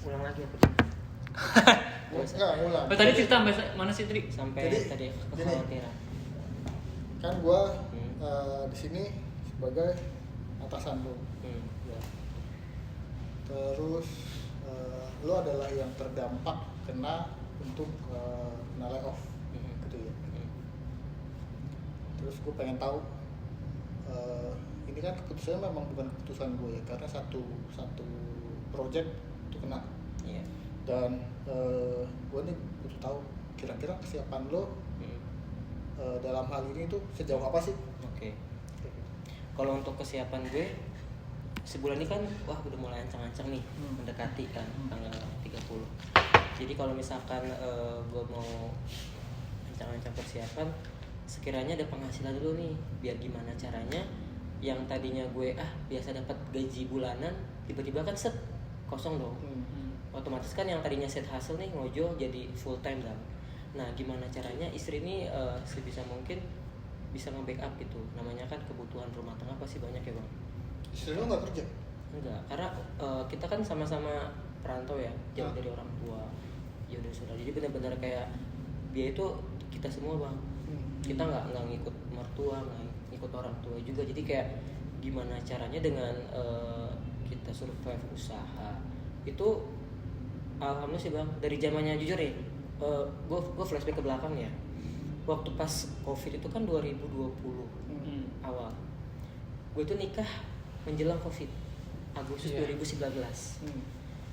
Ulang lagi apa? Enggak, ngulang. Tadi cerita sampai mana sih Tri? Sampai Jadi, tadi gini. kekhawatiran. Kan gue di sini sebagai atasan lo. Ya. Terus lo adalah yang terdampak kena untuk kena layoff gitu ya. Terus gue pengen tahu ini kan keputusannya memang bukan keputusan gue ya, karena satu project itu kena. Iya. Dan gue nih butuh tahu kira-kira kesiapan lo dalam hal ini tuh sejauh apa sih? Oke. Kalau untuk kesiapan gue sebulan ini kan wah udah mulai ancang-ancang nih, mendekati kan tanggal 30. Jadi kalau misalkan gue mau ancang-ancang persiapan, sekiranya ada penghasilan dulu nih, biar gimana caranya yang tadinya gue biasa dapat gaji bulanan tiba-tiba kan set kosong dong. Otomatis kan yang tadinya set hasil nih ngojol jadi full time kan. Nah gimana caranya istri ini sebisa mungkin bisa nge-backup gitu, namanya kan kebutuhan rumah tangga pasti banyak ya bang. Istri lo nggak kerja? Enggak, karena kita kan sama-sama perantau ya, jauh dari orang tua, jauh dari saudara. Jadi benar-benar kayak biaya itu kita semua bang. Kita nggak ngikut mertua, nggak ngikut orang tua juga. Jadi kayak gimana caranya dengan kita survive usaha itu, alhamdulillah sih bang. Dari zamannya jujur ya, gue flashback ke belakang ya. Waktu pas COVID itu kan 2020 awal, gue tuh nikah menjelang COVID Agustus 2019.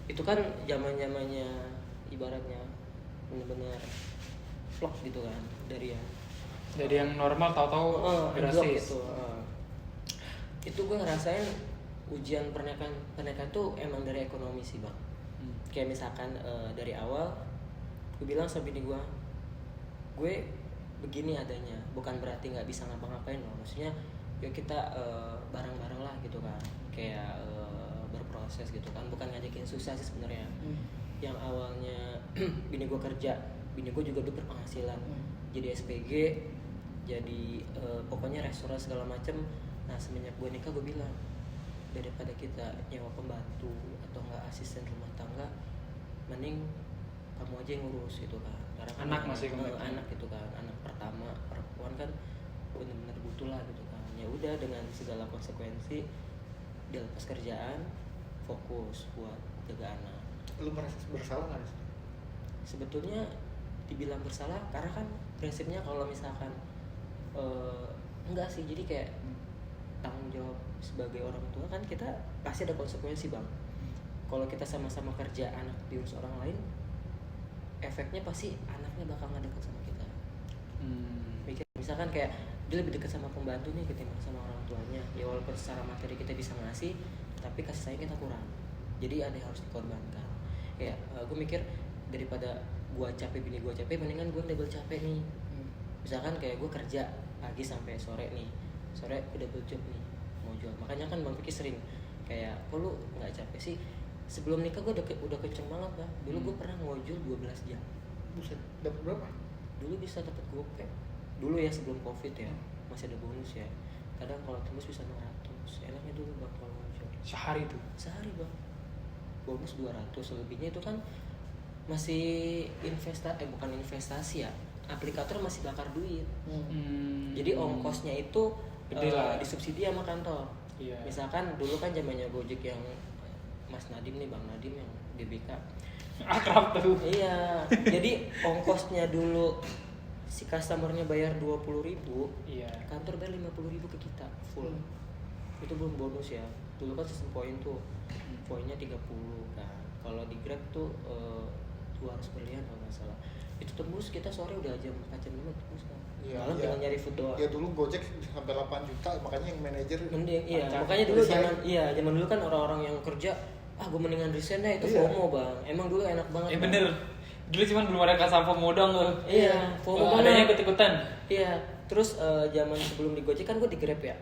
Itu kan zamannya ibaratnya benar-benar vlog gitu kan, dari yang normal tahu-tahu drastis gitu. Itu gue ngerasain ujian pernikahan tuh emang dari ekonomi sih bang. Kayak misalkan dari awal gue bilang sama bini gue begini adanya, bukan berarti nggak bisa ngapa-ngapain loh, maksudnya yuk kita bareng-bareng lah gitu kan, kayak berproses gitu kan, bukan ngajakin susah sih sebenarnya. Yang awalnya bini gue kerja, bini gue juga udah berpenghasilan, jadi SPG, jadi pokoknya restoran segala macem. Nah semenjak gue nikah gue bilang, daripada kita nyewa pembantu atau nggak asisten rumah tangga, mending kamu aja yang ngurus gitu kan. Karena Anak masih anak gitu kan, anak pertama perempuan kan benar-benar butuh lah gitu kan. Ya udah, dengan segala konsekuensi dia lepas kerjaan, fokus buat jaga anak. Lu merasa bersalah nggak sih? Sebetulnya dibilang bersalah karena kan prinsipnya kalau misalkan enggak sih, jadi kayak tanggung jawab sebagai orang tua kan kita pasti ada konsekuensi bang. Kalau kita sama-sama kerja, anak diurus orang lain, efeknya pasti anaknya bakal nggak dekat sama kita. Mikir misalkan kayak dia lebih dekat sama pembantu nih ketimbang sama orang tuanya, ya walaupun secara materi kita bisa ngasih, tapi kasih sayang kita kurang, jadi ada yang harus dikorbankan. Ya gue mikir daripada gue capek, bini gue capek, mendingan gue double capek nih. Misalkan kayak gue kerja pagi sampai sore nih, sore udah double job nih, mau jual. Makanya kan bang Piki sering kayak, kok lu nggak capek sih? Sebelum nikah gue udah kenceng banget lah. Dulu gue pernah ngojol 12 jam. Buset, dapat berapa? Dulu bisa dapat gope. Dulu ya sebelum covid ya, masih ada bonus ya. Kadang kalau tembus bisa 200. Enaknya dulu bang kalau ngojol. Sehari tuh? Sehari bang. Bonus 200, selebihnya itu kan masih bukan investasi ya. Aplikator masih bakar duit. Jadi ongkosnya itu disubsidi sama kantor. Iya. Misalkan dulu kan zamannya Gojek yang Mas Nadim nih, Bang Nadim yang GBK. Akrab tuh. Iya. Jadi ongkosnya dulu si customernya bayar 20.000, Iya. kantor bayar 50.000 ke kita full. Itu belum bonus ya. Dulu kan sistem poin tuh. Poinnya 30 kan. Kalau di Grab tuh 200 berlian kalau nggak salah. Itu tembus kita sore udah jam 4 jam 5 tembus kan. Malam tinggal nyari food doang. Ya dulu Gojek sampai 8 juta, makanya yang manajer mending makanya dulu zaman dulu kan orang-orang yang kerja gue mendingan resign deh, itu FOMO bang. Emang dulu enak banget. Bener. Dulu cuman belum ada kasih modal loh. Iya, FOMO banget. Adanya ikut-ikutan. Iya. Terus zaman sebelum di Gojek kan gue di Grab ya.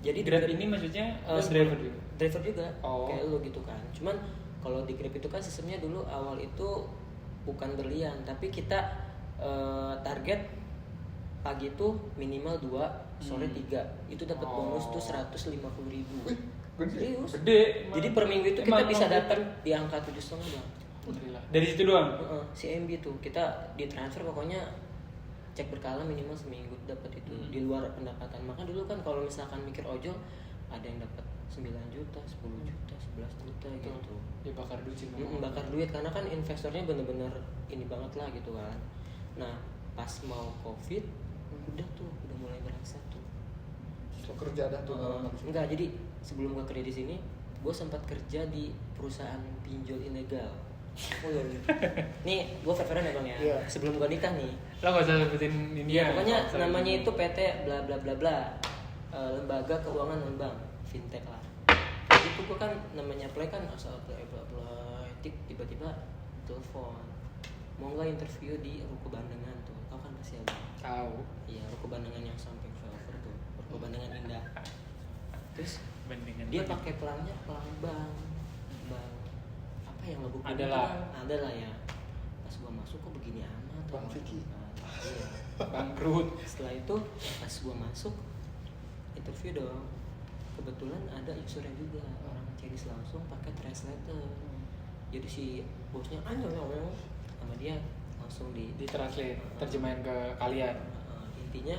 Jadi Grab ini maksudnya driver juga. Driver juga. Oh. Kayak lu gitu kan. Cuman kalau di Grab itu kan sistemnya dulu awal itu bukan berlian, tapi kita target pagi itu minimal 2, sore 3. Itu dapat bonus tuh 150.000. Serius. Gede. Jadi per minggu itu kita Emang bisa gitu. dapat di angka 7,5 bang. Alhamdulillah. Dari situ doang. Si MB tuh kita ditransfer pokoknya cek berkala minimal seminggu dapat itu di luar pendapatan. Maka dulu kan kalau misalkan mikir ojol ada yang dapat 9 juta, 10 juta, 11 juta gitu. Ya bakar duit sih. Bakar duit karena kan investornya bener-bener ini banget lah gitu kan. Nah pas mau covid udah mulai berasa tuh. Lo kerja dah tuh. Enggak, jadi sebelum gue kerja di sini gue sempat kerja di perusahaan pinjol ilegal. Oh iya. Nih gue veteran ya bang ya. Iya. Sebelum gue nikah nih. Lo gak usah sebutin ini Iya ya. pokoknya namanya itu PT bla bla bla bla. Lembaga keuangan non bank fintech lah. Itu gue kan namanya apply kan asal apply tiba-tiba telepon mau nggak interview di Ruko Bandengan tuh, tau kan pasti abang? Tahu. Iya Ruko Bandengan yang samping Velver tuh, Ruko Bandengan Indah. Terus Bandingan. dia pakai pelangnya pelang bank apa yang ngebuk ada lah ya. Pas gua masuk kok begini amat Bang Vicky. Iya. Bangkrut. Setelah itu pas gua masuk interview dong, kebetulan ada usernya juga orang Chinese langsung pakai translator. Jadi si bosnya sama dia langsung Di translate, terjemahin ke kalian. intinya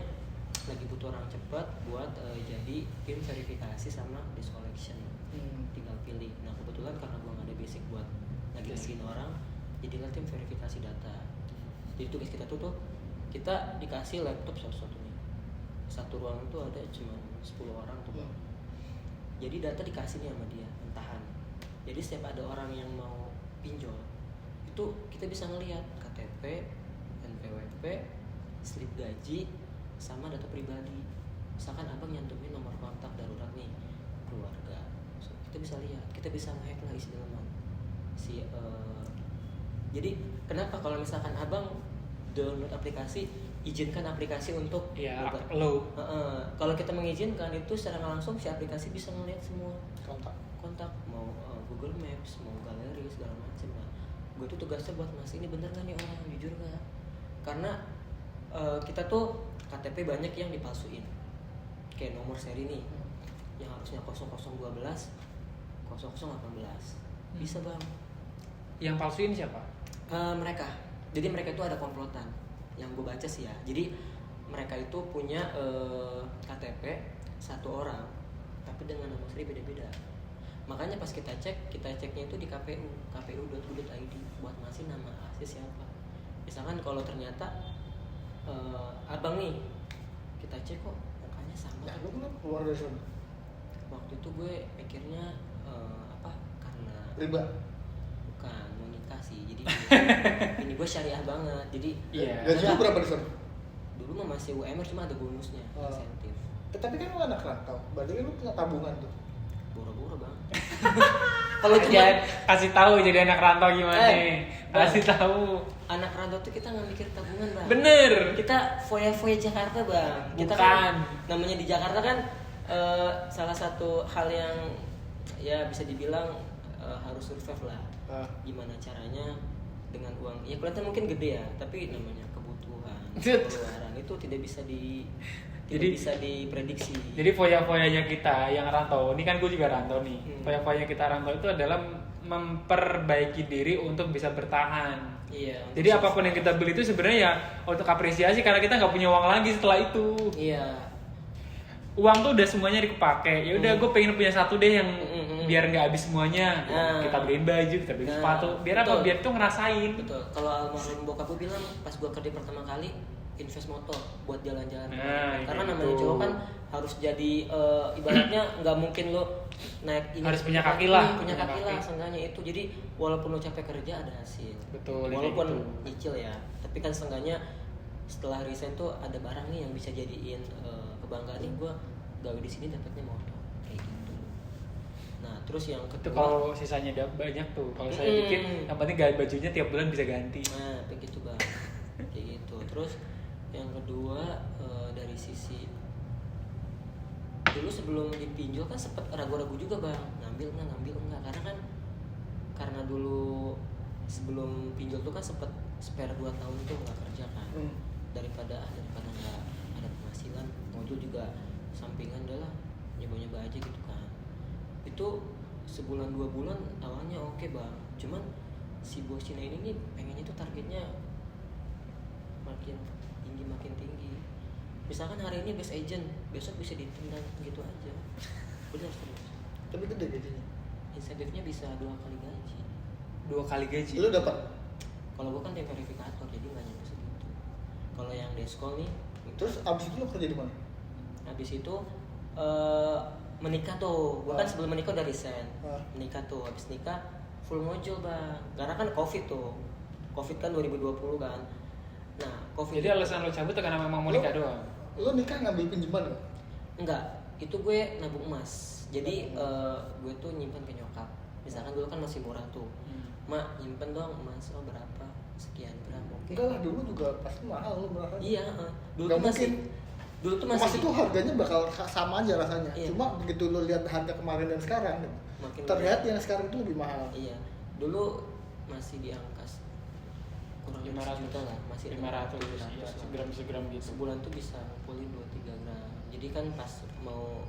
lagi butuh orang cepat buat jadi tim verifikasi sama discollection. Tinggal pilih. Nah kebetulan karena gua nggak ada basic buat lagi orang, jadilah tim verifikasi data. Jadi tugas kita tuh kita dikasih laptop satu-satunya. Satu ruangan tuh ada cuma 10 orang tuh bang. Jadi data dikasih nih sama dia mentahan. Jadi setiap ada orang yang mau pinjol itu kita bisa ngelihat KTP, NPWP, slip gaji, sama data pribadi. Misalkan abang nyantumin nomor kontak darurat nih keluarga, so, kita bisa lihat, kita bisa nge-hack lah isi dalaman. Jadi kenapa kalau misalkan abang download aplikasi, izinkan aplikasi untuk Iya, buka. lo. Kalau kita mengizinkan itu secara langsung si aplikasi bisa ngelihat semua kontak mau Google Maps, mau galeri segala macam. Nah, gue tuh tugasnya buat mas ini bener nggak nih orang jujur nggak? Karena kita tuh KTP banyak yang dipalsuin, kayak nomor seri nih yang harusnya 0012 0018 bisa bang. Yang palsuin siapa? Mereka. Jadi mereka itu ada komplotan yang gue baca sih ya. Jadi mereka itu punya KTP satu orang tapi dengan nomor seri beda-beda. Makanya pas kita ceknya itu di kpu.go.id buat ngasih nama asli siapa. Misalkan kalau ternyata abang nih kita cek kok mukanya sama. Ya, lu kenapa keluar dari sana? Waktu itu gue mikirnya karena Riba. bukan mau nikah sih. Jadi ini gue syariah banget. Jadi Iya. Gaji lu berapa di sana? dulu mah masih UMR cuma ada bonusnya, insentif. Tapi kan lu anak rantau, berarti kan lu punya tabungan tuh. Boro-boro bang. Kalau cuma kasih tahu jadi anak rantau gimana nih. Bang. Kasih tahu. anak rantau tuh kita nggak mikir tabungan bang. Bener. Kita foya-foya Jakarta bang. Kita Bukan. kan namanya di Jakarta kan salah satu hal yang ya bisa dibilang harus survive lah. Gimana caranya dengan uang? Ya kelihatan mungkin gede ya, tapi namanya kebutuhan, pengeluaran itu tidak bisa bisa diprediksi. Jadi foya-foyanya kita yang rantau, ini kan gue juga rantau nih. Foya-foyanya kita rantau itu adalah memperbaiki diri untuk bisa bertahan. Iya. Jadi apapun yang kita beli itu sebenarnya ya untuk apresiasi karena kita nggak punya uang lagi setelah itu. Iya. Uang tuh udah semuanya dipakai. Ya udah gue pengen punya satu deh yang biar nggak habis semuanya. Nah. Kita beliin baju, kita beliin sepatu. Biar apa? Betul. Biar tuh ngerasain. Betul. Kalau almarhum bokap gue bilang pas gue kerja pertama kali invest motor buat jalan-jalan. Nah, Karena gitu. namanya cowok kan harus jadi ibaratnya nggak mungkin lo naik ini Harus punya kaki lah. punya kaki lah seenggaknya itu. Jadi walaupun lo capek kerja ada hasil. Betul, Walaupun kayak gitu. nyicil ya, tapi kan seenggaknya setelah resign tuh ada barang nih yang bisa jadiin kebanggaan nih gue gawe di sini dapatnya motor kayak gitu. Nah terus yang Itu kedua, kalau sisanya banyak tuh. Kalau saya bikin, yang penting bajunya tiap bulan bisa ganti. nah begitu bang, kayak gitu. Terus yang kedua dari sisi dulu sebelum dipinjol kan sempet ragu-ragu juga bang, ngambil nggak karena dulu sebelum pinjol tuh kan sempet spare 2 tahun tuh nggak kerja kan, daripada nggak ada penghasilan, modul juga sampingan dah lah nyoba aja gitu kan. itu sebulan 2 bulan awalnya oke bang, cuman si bos Cina ini nih pengennya tuh targetnya makin tinggi. Misalkan hari ini best agent, besok bisa ditendang gitu aja. Benar serius. Tapi gede gajinya. Insentifnya bisa 2 kali gaji. 2 kali gaji. Lu dapat? Kalau gue kan tim verifikator jadi nggak nyampe segitu. Kalau yang deskol nih, Terus abis itu lu kerja di mana? habis itu menikah tuh. Gue kan sebelum menikah udah resign. Menikah tuh, habis nikah full mojol bang. Karena kan covid tuh. Covid kan 2020 kan. Nah, covid. Jadi alasan lo cabut karena memang mau nikah doang. Lu nikah ngambil pinjaman nggak? Enggak, itu gue nabung emas. Jadi gue tuh nyimpen ke nyokap. Misalkan dulu kan masih murah tuh. Mak, nyimpen dong emas, oh berapa? Sekian gram, oke. Enggak lah, dulu juga pasti mahal lu berapa? Iya, dulu Nggak tuh masih mungkin. dulu tuh masih Emas itu harganya bakal sama aja rasanya. Iya. Cuma begitu lu lihat harga kemarin dan sekarang, Makin terlihat yang sekarang itu lebih mahal. Iya, dulu masih di angka kurang 500 juta lah, masih 500 lah. ya, segram gitu. Sebulan tuh bisa ngumpulin 2-3 gram. Jadi kan pas mau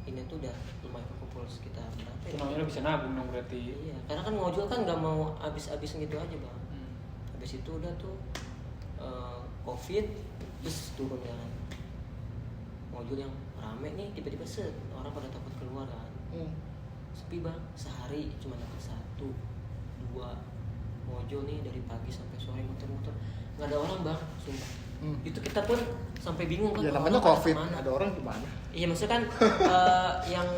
ini tuh udah lumayan kumpul sekitar berapa Itu ya? namanya lo bisa nabung dong berarti. Iya, karena kan ngojol kan nggak mau habis-habisan gitu aja bang. Hmm. Habis itu udah tuh covid, terus turun kan. Ngojol yang rame nih tiba-tiba set orang pada takut keluar kan. Sepi bang, sehari cuma dapat 1, 2 ngojol nih dari pagi sampai sore muter-muter, nggak ada orang bang, sumpah. Itu kita pun sampai bingung kan. Ya namanya orang covid, kemana. ada orang gimana? Iya maksudnya kan yang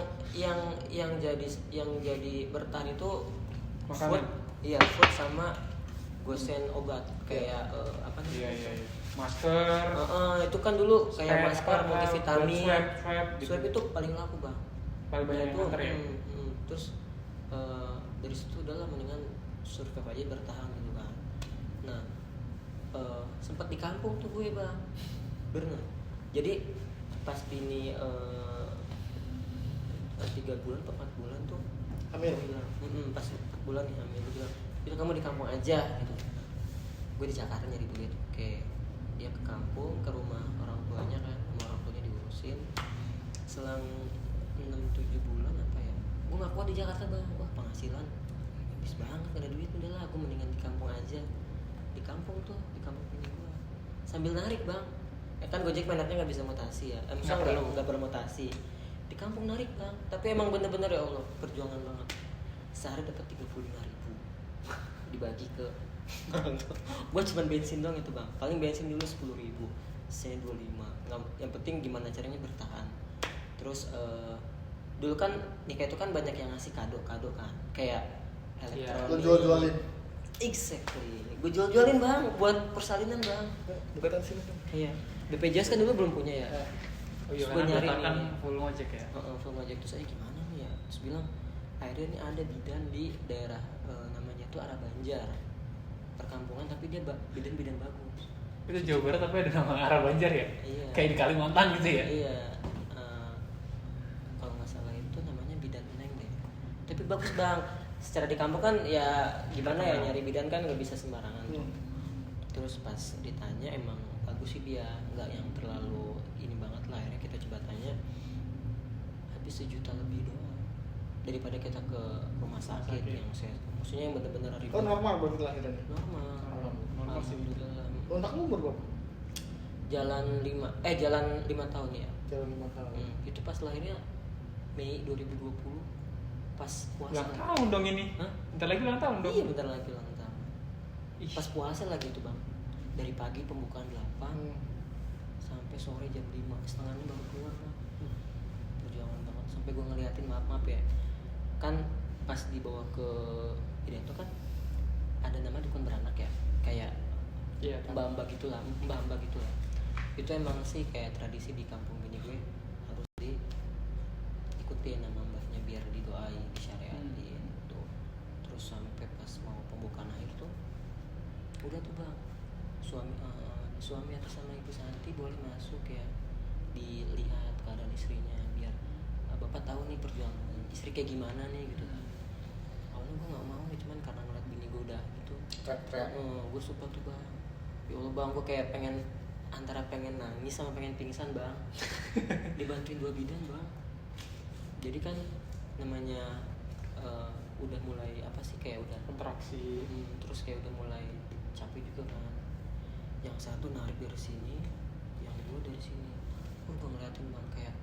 jadi bertahan itu Makanan. food, iya food sama gosen obat kayak apa nih? Iya. Masker. Itu kan dulu Swab, kayak masker, apa, multivitamin, swab gitu. swab itu paling laku bang. Paling banyak yang Itu, nganter ya. terus dari situ udahlah mendingan survive aja bertahan gitu kan. Nah sempat di kampung tuh gue bang, bener. Jadi pas ini 3 bulan atau 4 bulan tuh Hamil? dia bilang, pas 4 bulan nih hamil, dia bilang itu kamu di kampung aja gitu. Gue di Jakarta nyari duit, oke. Dia ke kampung, ke rumah orang tuanya kan, rumah orang tuanya diurusin. Selang 6-7 bulan apa ya, gue gak kuat di Jakarta bang. Wah penghasilan habis banget, gak ada duit, udahlah gue mendingan di kampung aja. Di kampung tuh, di kampung ini gue sambil narik bang. Kan Gojek menariknya gak bisa mutasi ya, gak bermutasi. Di kampung narik bang, tapi emang bener-bener ya Allah perjuangan banget. Sehari dapat 35.000 dibagi ke orang tua. Gue cuma bensin doang itu bang, paling bensin dulu 10.000, saya 25. Yang penting gimana caranya bertahan. Terus dulu kan nikah itu kan banyak yang ngasih kado kan, kayak elektronik. Lo jual-jualin? Exactly, gue jual-jualin bang, buat persalinan bang. Dekatan sini kan? Iya, BPJS kan dulu belum punya ya. Oh iya, Terus gua karena nyari kan nih. full ngojek ya. Full ngojek, terus saya gimana nih ya, terus bilang akhirnya nih ada bidan di daerah namanya tuh arah Banjar, perkampungan tapi dia bidan bagus. Itu Jawa Barat tapi ada nama arah Banjar ya? Iya. Kayak di Kalimantan gitu ya? Iya, kalau nggak salah itu namanya bidan Neng deh, tapi bagus bang. Secara di kampung kan ya gimana ya, nyari bidan kan nggak bisa sembarangan. Terus pas ditanya emang bagus sih dia, nggak yang terlalu ini banget lah. Akhirnya kita coba tanya, habis 1 juta lebih doang daripada kita ke rumah sakit yang maksudnya yang benar-benar ribet. Oh normal berarti lahirannya? Normal sih. alhamdulillah. Anak lu umur berapa? jalan 5 tahun ya. Jalan 5 tahun. Itu pas lahirnya Mei 2020 pas puasa. Ulang tahun dong ini. Hah? Bentar lagi ulang tahun dong. Iya bentar lagi ulang tahun. Ih. Pas puasa lagi tuh bang, dari pagi pembukaan 8 sampai sore jam 5, setengahnya baru keluar bang. Perjuangan banget, sampai gue ngeliatin maaf ya, kan pas dibawa ke itu kan ada nama dukun beranak ya, kayak Iya. mbak-mbak gitulah. Itu emang sih kayak tradisi di kampung bini gue, harus diikutin nama mbaknya biar didoain, disyariatin tuh. Terus sampai pas mau pembukaan akhir tuh udah tuh bang, suami atas sama ibu Santi boleh masuk ya, dilihat keadaan istrinya biar bapak tahu nih perjuangan istri kayak gimana nih gitu kan. Awalnya gue nggak mau ya, cuman karena ngeliat bini gue udah gitu, gue support tuh bang. Ya Allah bang, gue kayak antara pengen nangis sama pengen pingsan bang. Dibantuin 2 bidan bang. Jadi kan namanya udah mulai apa sih kayak udah kontraksi. Terus kayak udah mulai capek juga kan. Yang satu narik dari sini, yang dua dari sini. Gue ngeliatin bang kayak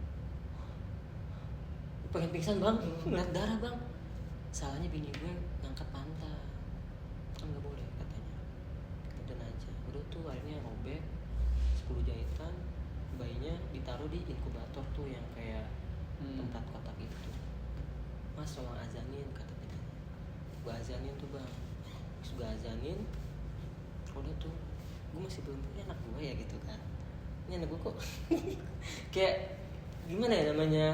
pengen pingsan bang, ngeliat darah bang. Salahnya bini gue ngangkat pantat, kan nggak boleh katanya. Udah aja, udah tuh akhirnya robek 10 jahitan, bayinya ditaruh di inkubator tuh yang kayak tempat kotak itu. Mas tolong azanin kata dia. Gue azanin tuh bang, terus gue azanin, udah tuh gue masih belum punya anak gue ya gitu kan. Ini anak gue kok kayak gimana ya namanya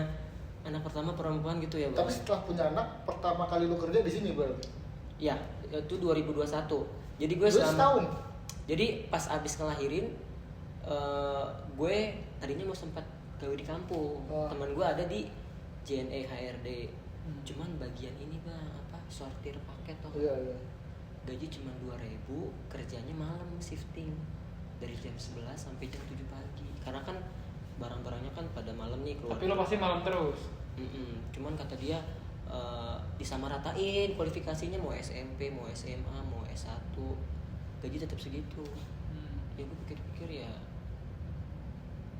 anak pertama perempuan gitu ya bang. Tapi setelah punya anak pertama kali lu kerja di sini berarti? Ya itu 2021. Jadi gue setahun. Jadi pas abis ngelahirin gue tadinya mau sempat gawe di kampung. Teman gue ada di JNE HRD. Cuman bagian ini bang apa sortir paket toh. Iya iya. Gaji cuma 2.000, kerjanya malam shifting dari jam 11 sampai jam 7 pagi. Karena kan barang-barangnya kan pada malam nih keluar. Tapi lo pasti malam terus. Cuman kata dia disamaratain kualifikasinya, mau SMP, mau SMA, mau S1, gaji tetap segitu. Ya gue pikir-pikir ya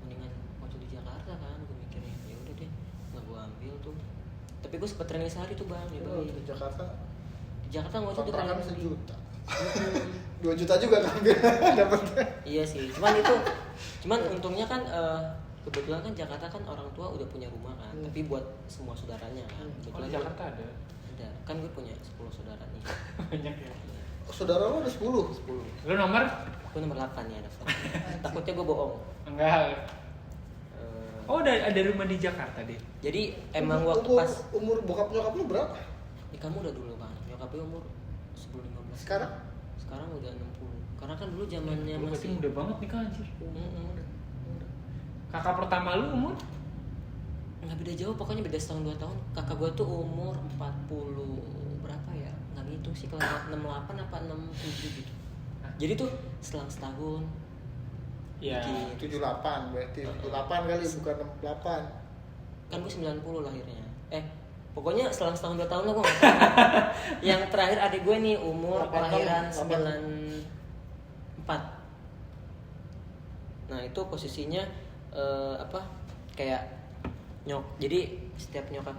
mendingan waktu di Jakarta kan, gue mikirnya ya udah deh nggak gue ambil tuh. Tapi gue sempet training sehari tuh bang. Ya Oh, di Jakarta. Di Jakarta nggak usah kontrakan training 1 juta. 2 juta juga ngambil dapatnya. Iya sih, cuman untungnya kan kebetulan kan Jakarta kan orang tua udah punya rumah kan, tapi buat semua saudaranya kan. Kalau di Jakarta ada. Kan gue punya 10 saudara nih. Banyak ya. Saudara lo ada 10? 10. Lo nomor? Gue nomor 8 ya daftar. Takutnya gue bohong. Enggak. Oh, ada rumah di Jakarta deh. Jadi emang waktu umur, pas umur bokap nyokap lu berapa? kamu udah dulu bang, nyokap gue umur 10-15. Sekarang udah 60. Karena kan dulu zamannya Lu berarti masih muda banget nih kan anjir. Udah. Kakak pertama lu umur? Nggak beda jauh, pokoknya beda setahun 2 tahun. Kakak gue tuh umur 40 berapa ya? Nggak ngitung sih, kalau 68 apa 67 gitu. Jadi tuh selang setahun. Ya. bikin- 78 berarti 78 kali bukan 68. Kan gue 90 lahirnya. Pokoknya selang setahun 2 tahun lah gue. Yang terakhir adik gue nih umur 86, kelahiran 86. 94. Nah itu posisinya kayak jadi setiap nyokap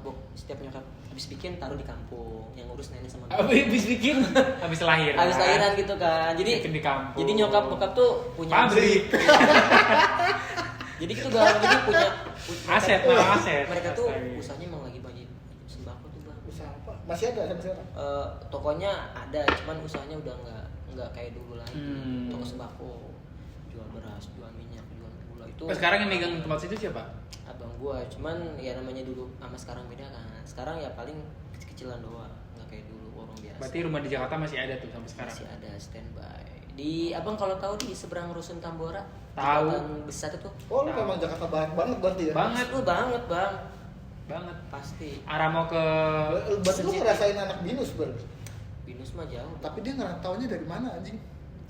habis bikin taruh di kampung, yang ngurus nenek sama Habis bikin, habis lahiran. habis lahiran gitu kan. Jadi bikin di kampung. Jadi nyokap tuh punya pabrik. Jadi gitu bang, jadi punya Aset, mereka, memang aset. mereka tuh Astaga. usahanya emang lagi banyak sembako tuh bang. Usaha apa? Masih ada sampai sekarang? Tokonya ada, cuman usahanya udah nggak kayak dulu lagi. Toko sembako, jual beras, jual minyak, jual gula itu. Sekarang yang megang tempat situ siapa? Abang gua, cuman ya namanya dulu sama sekarang beda kan. Sekarang ya paling kecil-kecilan doang, nggak kayak dulu orang biasa. Berarti rumah di Jakarta masih ada tuh sampai sekarang. Masih ada standby. Di abang kalau tahu di seberang Rusun Tambora, Tahu. jembatan besar itu. Oh, lu memang Jakarta banget berarti ya? Banget. Lu banget bang, Banget. pasti. Arah mau ke Berarti lu ngerasain anak binus berarti? Binus mah jauh. Tapi dia ngerantaunya dari mana anjing?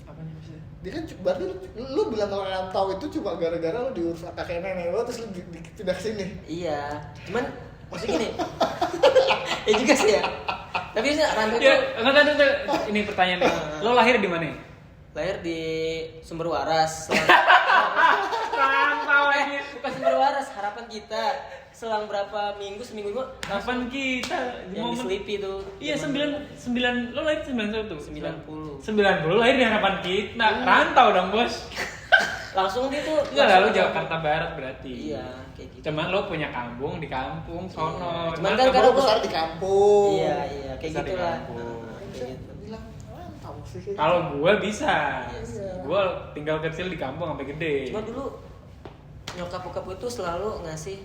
apanya maksudnya? Dia kan berarti lu bilang ngerantau itu cuma gara-gara lu diurus kakek nenek lu terus lu pindah ke sini. Iya, cuman maksudnya gini. Ya juga sih ya. Tapi rantau itu Ya, enggak. Ini pertanyaan nih. Lo lahir di mana? lahir di Sumber Waras. Rantau aja. Bukan Sumber Waras, harapan kita. Selang berapa minggu, seminggu Kapan kita? yang di Sleepy tuh. Iya, 9 lo lahir 91. 90. 90 lahir di harapan kita. Rantau dong, Bos. Langsung dia tuh Enggak lalu Jakarta Barat berarti. Iya, kayak gitu. Cuman lo punya kampung di kampung sono. Iya. Cuman Nah, kan Kalau gua- besar di kampung. Iya, kayak Besar di gitulah. kampung. Kayak gitu. Bilang rantau sih. Kalau gue bisa, Iya. gue tinggal kecil di kampung sampai gede. Cuma dulu nyokap bokap itu selalu ngasih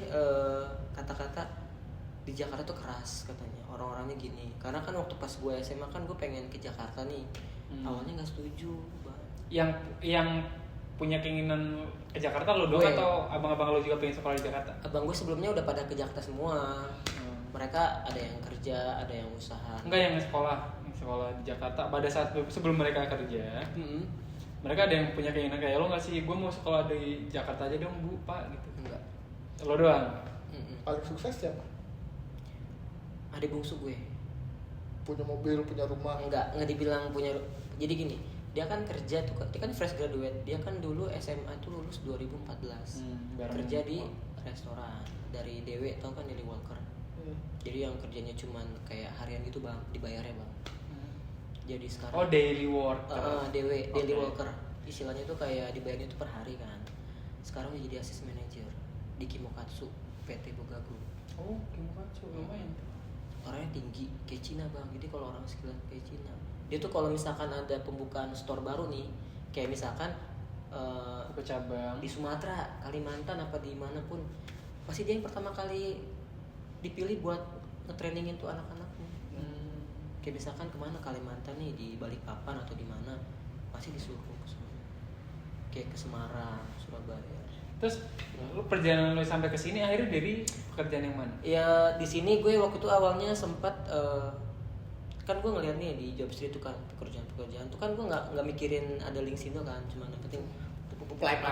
kata-kata di Jakarta tuh keras katanya, orang-orangnya gini. Karena kan waktu pas gue SMA kan gue pengen ke Jakarta nih. Awalnya nggak setuju, Bang. Yang punya keinginan ke Jakarta lo doang Gue. atau abang-abang lo juga pengen sekolah di Jakarta? Abang gue sebelumnya udah pada ke Jakarta semua. Mereka ada yang kerja, ada yang usaha. Enggak yang sekolah di Jakarta pada saat sebelum mereka kerja. Mereka ada yang punya keinginan kayak lo nggak sih, gue mau sekolah di Jakarta aja dong bu pak gitu. Enggak. Lo doang. Paling sukses siapa? adik bungsu gue. Punya mobil, punya rumah. Enggak dibilang punya. Jadi gini, dia kan kerja tuh, dia kan fresh graduate. Dia kan dulu SMA tuh lulus 2014. Kerja di restoran dari Dewe, tau kan Daily Walker. Jadi yang kerjanya cuman kayak harian gitu bang, dibayarnya bang. Jadi sekarang daily work. Daily Walker. Istilahnya tuh kayak dibayarnya tuh per hari kan. Sekarang dia jadi assistant manager di Kimokatsu PT Boga Group. Kimokatsu lumayan. Orangnya tinggi kayak Cina bang. Jadi kalau orang sekilas kayak Cina, dia tuh kalau misalkan ada pembukaan store baru nih, kayak misalkan ke cabang di Sumatera, Kalimantan apa di mana pun, pasti dia yang pertama kali dipilih buat ngetrainingin tuh anak-anaknya. Kayak misalkan kemana, Kalimantan nih, di Balikpapan atau di mana, pasti disuruh ke sana. Kayak ke Semarang, Surabaya. Terus lu perjalanan lu sampai ke sini akhirnya dari pekerjaan yang mana? Ya di sini gue waktu itu awalnya sempat kan gue ngeliat nih di Jobstreet tuh kan pekerjaan tuh kan gue nggak mikirin ada link sini kan, cuma yang penting Plak.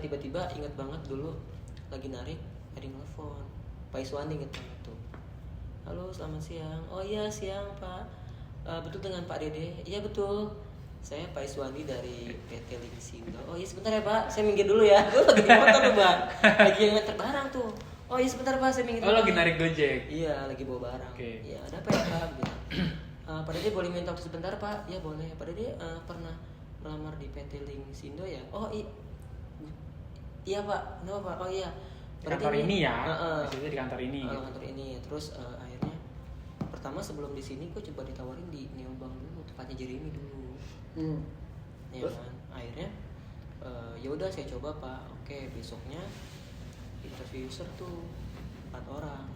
tiba-tiba inget banget dulu lagi narik ada yang telepon Pak Iswandi, inget banget tuh. Halo selamat siang. Oh iya siang Pak, betul dengan Pak Dede? Iya betul, saya Pak Iswandi dari PT Linksindo. Oh iya sebentar ya Pak, saya minggir dulu ya. Gue lagi di motor tuh Pak, lagi yang nganter barang tuh. Oh iya sebentar Pak, saya minggir dulu. Lagi narik Gojek? Iya lagi bawa barang. Okay. Iya ada apa ya Pak? Gitu. Pak Dede boleh minta waktu sebentar Pak? Ya boleh. Pak Dede pernah melamar di PT Linksindo ya? Oh iya Pak, kenapa Pak? Oh iya Di kantor ini ya? Maksudnya di kantor ini gitu. Kantor ini. Terus akhirnya pertama sebelum di sini gue coba ditawarin di Neobank dulu, tempatnya Jeremy dulu. Ya kan, akhirnya ya udah saya coba Pak. Oke, besoknya interview user tuh 4 orang,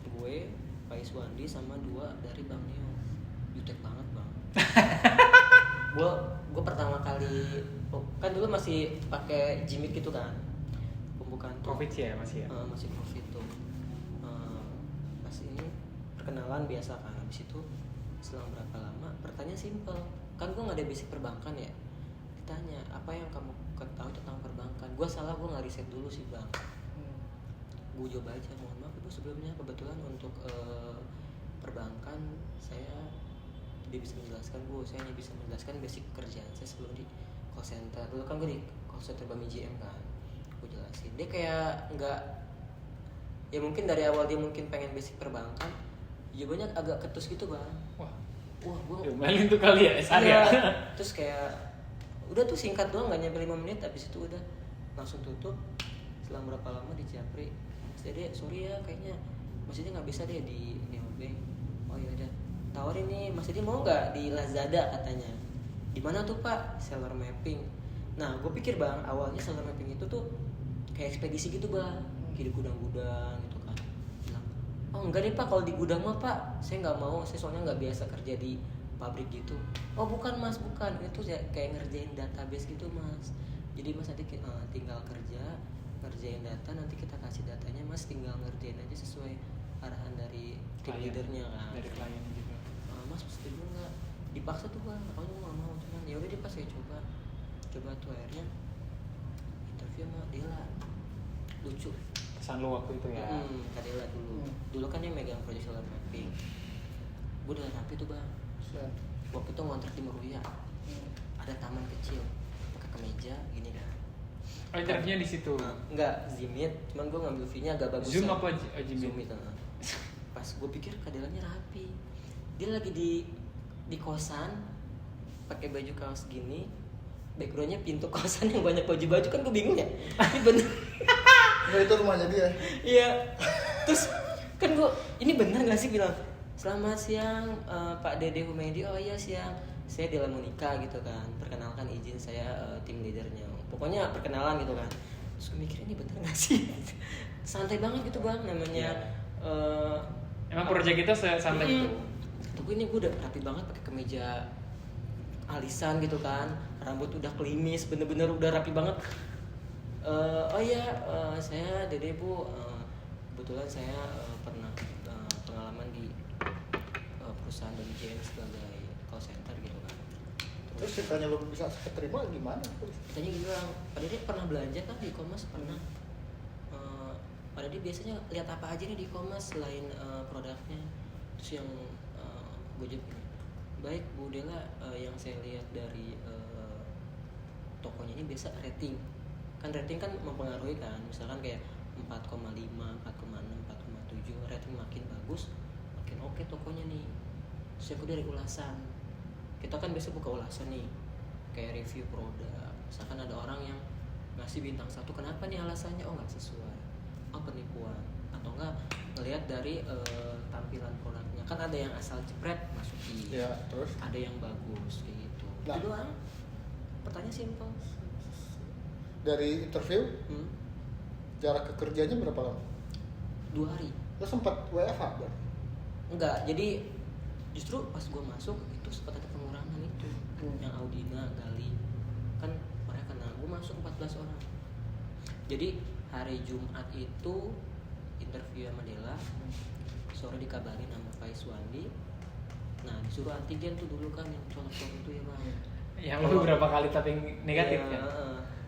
gue, Pak Iswandi sama 2 dari Bank Neo. Jutek banget bang. gue pertama kali kan dulu masih pakai Jimit gitu kan, pembukaan tuh Covid sih ya masih ya. Masih Covid tuh. Pas ini perkenalan biasa kan, habis itu selang berapa lama pertanyaan simple kan, gue nggak ada basic perbankan ya, ditanya apa yang kamu ketahui tentang perbankan. Gue salah, gue nggak riset dulu sih bang. Gue coba aja, mohon maaf ibu sebelumnya, kebetulan untuk perbankan saya tidak bisa menjelaskan bu, saya hanya bisa menjelaskan basic pekerjaan saya sebelum di call center. Dulu kan gue di call center Bami JM kan, gue jelasin. Dia kayak nggak, ya mungkin dari awal dia mungkin pengen basic perbankan, jawabannya agak ketus gitu bang. Wah gue main tuh kali ya SR ya. Terus kayak udah tuh singkat doang, nggak nyampe 5 menit, habis itu udah langsung tutup. Selang berapa lama di Japri, jadi sorry ya kayaknya masjidnya nggak bisa deh di Neobank. Oh ya udah, tawarin nih masjidnya mau nggak di Lazada katanya. Di mana tuh Pak? Seller mapping. Nah gue pikir bang, awalnya seller mapping itu tuh kayak ekspedisi gitu bang, kayak di gudang-gudang gitu kan. Bilang, oh enggak deh Pak, kalau di gudang mah Pak saya nggak mau, saya soalnya nggak biasa kerja di pabrik gitu. Oh bukan mas, bukan, itu kayak ngerjain database gitu mas. Jadi mas nanti tinggal ngerjain data, nanti kita kasih datanya, mas tinggal ngerjain aja sesuai arahan dari tim leadernya kan, dari klien juga. Mas setuju nggak? Dipaksa tuh bang, aku nggak mau, cuman ya udah deh pas saya coba tuh akhirnya interview sama Dela. Lucu Kesan lu waktu itu ya? Kak Dela dulu kan yang megang project solar mapping. Gue udah rapi tuh bang. Waktu itu ngontrak di Meruya, ada taman kecil, pakai kemeja gini kan. Oh interviewnya di situ? Enggak, Zimit, cuman gue ngambil view-nya agak bagus. Zoom apa Jimit? Zoom itu. Pas gue pikir Kadelanya rapi, dia lagi di kosan, pakai baju kaos gini, backgroundnya pintu kosan yang banyak baju-baju, kan gue bingung ya. Ini bener. Nah, itu rumahnya dia. Iya. Terus kan gue, ini bener nggak sih bilang, selamat siang Pak Dede Humedi. Oh iya siang, saya Dela Monica gitu kan, perkenalkan izin saya tim leadernya. Pokoknya perkenalan gitu kan. Terus gue mikir ini bener gak sih? Santai banget gitu bang, namanya emang proyek kita santai itu. Kata gue ini gue udah rapi banget pakai kemeja alisan gitu kan, rambut udah klimis, bener-bener udah rapi banget. Oh iya, saya Dede bu, kebetulan saya pernah pengalaman di perusahaan Bami JM sebagai call center gitu kan. Terus ceritanya lo bisa keterima gimana? Katanya gitu bang, Pak Dede pernah belanja kan di e-commerce? Pernah. Pak dia biasanya lihat apa aja nih di e-commerce selain produknya. Terus yang gue jawab gini, baik Bu Dela, yang saya lihat dari tokonya ini biasa rating. Kan rating kan mempengaruhi kan, misalkan kayak 4,5, 4,6, 4,7, rating makin bagus, makin oke tokonya nih. Terus aku dari ulasan, kita kan biasa buka ulasan nih, kayak review produk. Misalkan ada orang yang ngasih bintang 1, kenapa nih alasannya? Oh nggak sesuai, oh penipuan, atau enggak ngelihat dari tampilan produknya. Kan ada yang asal jepret masukin, Ya, terus ada yang bagus kayak gitu. Nah. Itu doang. Pertanyaan simpel. dari interview jarak ke kerjanya berapa lama? 2 hari. Lo sempat WFH berarti? Enggak, jadi justru pas gue masuk itu sempat ada pengurangan itu. Yang Audina, Gali, kan mereka kena, gue masuk 14 orang. Jadi hari Jumat itu interview sama Dela, sore dikabarin sama Faiz Wandi. Nah disuruh antigen tuh dulu kan, yang colok-colok itu ya bang. Yang lu berapa kali tapi negatif ya, kan?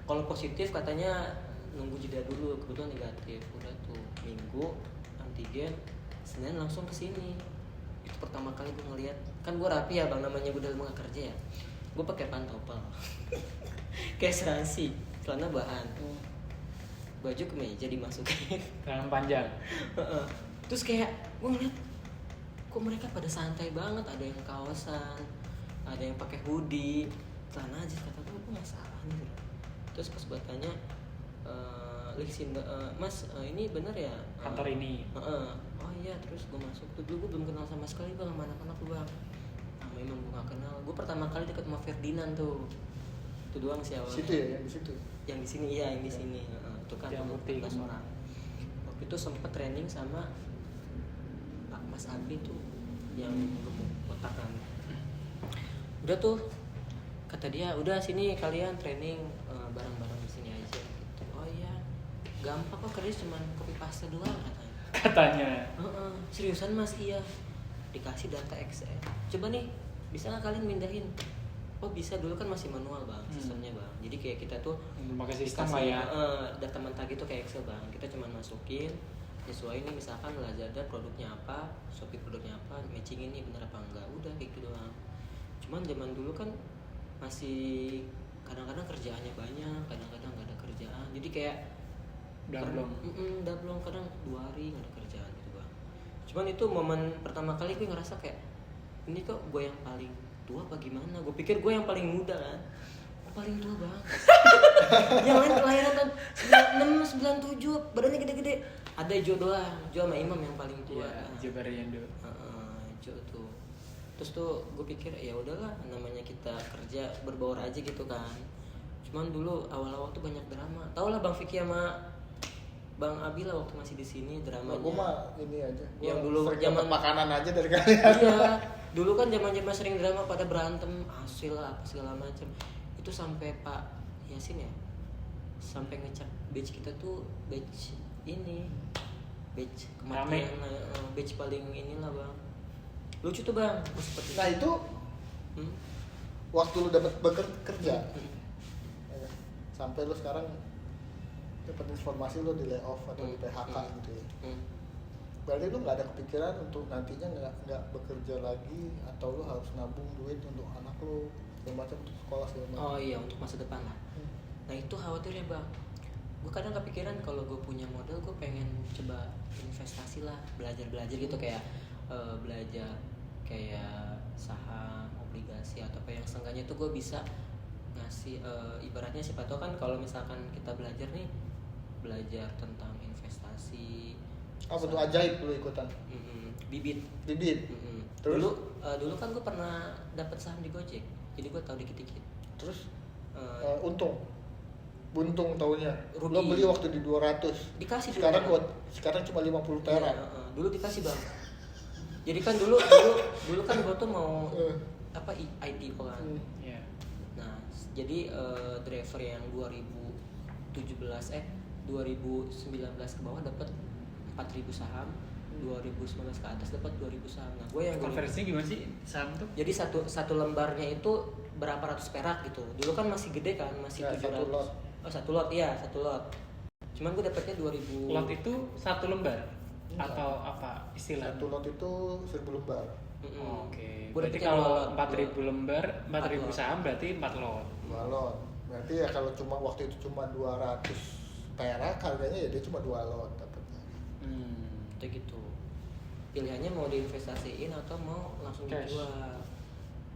Kalau positif katanya nunggu jeda dulu, kebetulan negatif. Udah tuh Minggu antigen, Senin langsung ke sini. Itu pertama kali gue ngeliat, kan gue rapi ya bang, namanya gue udah lama gak kerja ya. Gue pakai pantopel, kayak serasi, celana bahan, baju kemeja dimasukin, Tangan panjang. terus kayak gue ngeliat, kok mereka pada santai banget, ada yang kaosan, ada yang pakai hoodie, celana aja. Kata gue nggak salah nih. Terus pas gue tanya, Mas, ini bener ya Kantor ini. Oh iya, terus gue masuk tuh. Dulu gue belum kenal sama sekali bang sama anak-anak tuh bang. Nah, memang gue gak kenal. Gue pertama kali deket sama Ferdinand tuh. Itu doang sih awalnya. Situ ya, yang di situ. Yang di sini iya, yang di sini. Itu kan Yang putih 14 orang. Waktu itu sempet training sama Pak Mas Abi tuh, yang gemuk botak kan. Udah tuh, kata dia, udah sini kalian training bareng-bareng di sini aja. Gitu. Oh iya, gampang kok, kerja cuma copy paste doang katanya. Seriusan mas? Iya. Dikasih data Excel, coba nih bisa nggak kalian mindahin? Oh bisa, dulu kan masih manual bang sistemnya bang. Jadi kayak kita tuh Pakai sistem lah dikasih, ya. data mentah gitu kayak Excel bang. Kita cuma masukin sesuai nih, misalkan Lazada produknya apa, Shopee produknya apa, matching ini bener apa enggak, udah kayak gitu doang. Cuman zaman dulu kan masih kadang-kadang kerjaannya banyak, kadang-kadang nggak ada kerjaan. Jadi kayak dablong kadang 2 hari nggak ada kerjaan gitu bang. Cuman itu momen pertama kali gue ngerasa kayak, ini kok gue yang paling tua apa gimana? Gue pikir gue yang paling muda kan, gue paling tua bang. Yang lain kelahiran kan 96, 97, badannya gede-gede. Ada Jo doang, Jo sama Imam yang paling tua. Iya, Jo Bariando. Jo tuh. Terus tuh gue pikir ya udahlah, namanya kita kerja berbaur aja gitu kan. Cuman dulu awal-awal tuh banyak drama. Tau lah Bang Vicky sama Bang Abila waktu masih di sini dramanya. Gue mah ini aja. Yang dulu sering zaman dapet makanan aja dari kalian. Iya, dulu kan zaman-zaman sering drama pada berantem, hasil lah apa segala macam. Itu sampai Pak Yasin ya, sampai ngecap batch kita tuh batch ini, batch kematian, batch paling inilah bang. Lucu tuh bang, seperti Nah itu waktu lu dapat bekerja, sampai lu sekarang dapat informasi lu di layoff atau di PHK gitu ya. Berarti lu nggak ada kepikiran untuk nantinya nggak bekerja lagi, atau lu harus nabung duit untuk anak lu segala macam, untuk sekolah segala macam? Oh iya, untuk masa depan lah. Nah itu khawatir ya bang. Gue kadang kepikiran kalau gue punya modal, gue pengen coba investasi lah, belajar gitu kayak belajar kayak saham, obligasi atau apa yang seenggaknya tuh gue bisa ngasih ibaratnya siapa tahu kan kalau misalkan kita belajar nih, belajar tentang investasi. Apa tuh ajaib lu ikutan? Bibit. Terus? Dulu kan gue pernah dapat saham di Gojek, jadi gue tahu dikit-dikit. Terus buntung taunya. Rugi. Lo beli waktu di 200. Dikasih sekarang cuma 50 perak. Iya, dulu dikasih bang. Jadi kan dulu kan gue tuh mau apa IPO kan. Iya. Nah jadi driver yang 2019 ke bawah dapat 4.000 saham, 2019 ke atas dapat 2.000 saham. Nah gue yang Konversinya gimana sih saham tuh? jadi satu lembarnya itu berapa ratus perak gitu. Dulu kan masih gede kan, masih Ya, 700. satu lot. Oh satu lot, iya satu lot. Cuman gue dapatnya 2000. Lot itu 1 lembar Enggak. atau apa istilah? Satu lot itu 1000 lembar. Mm-mm. Oke. Gua Berarti dapetnya kalau 2 lot. 4.000 lembar, 4.000 lot. saham berarti 4 lot. 2 lot. Berarti ya kalau cuma waktu itu cuma 200 perak harganya ya dia cuma 2 lot dapatnya. Kayak gitu. Pilihannya mau diinvestasiin atau mau langsung Cash. dijual.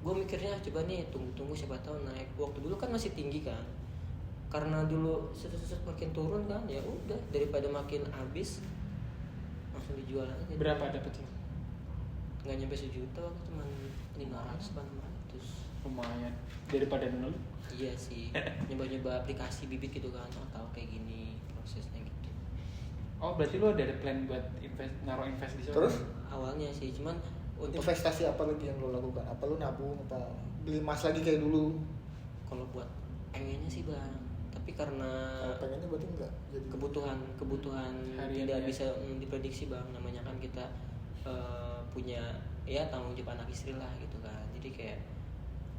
Gue mikirnya coba nih tunggu siapa tahu naik. Waktu dulu kan masih tinggi kan. Karena dulu set makin turun kan, ya udah daripada makin habis langsung dijual aja. Berapa dapetnya? Nggak nyampe 1 juta, cuma 500 apa 600. Lumayan. Daripada nol. Iya sih. Nyoba-nyoba aplikasi bibit gitu kan, tahu kayak gini prosesnya gitu. Oh, berarti lu ada plan buat naruh invest di sana? Terus Awalnya sih, cuman untuk investasi apa lagi yang lo lakukan? Apa lo nabung apa beli emas lagi kayak dulu? kalau buat pengennya sih bang, tapi karena Kalau pengennya berarti enggak jadi kebutuhan Harian tidak ya. bisa diprediksi bang, namanya kan kita punya ya tanggung jawab anak istri lah gitu kan, jadi kayak